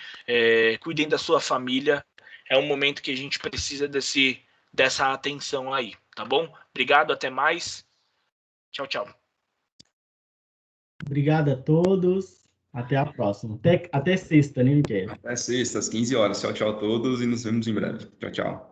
cuidem da sua família. É um momento que a gente precisa dessa atenção aí, tá bom? Obrigado, até mais. Tchau, tchau. Obrigado a todos. Até a próxima. Até sexta, né, Miquel? Até sexta, às 15 horas. Tchau, tchau a todos e nos vemos em breve. Tchau, tchau.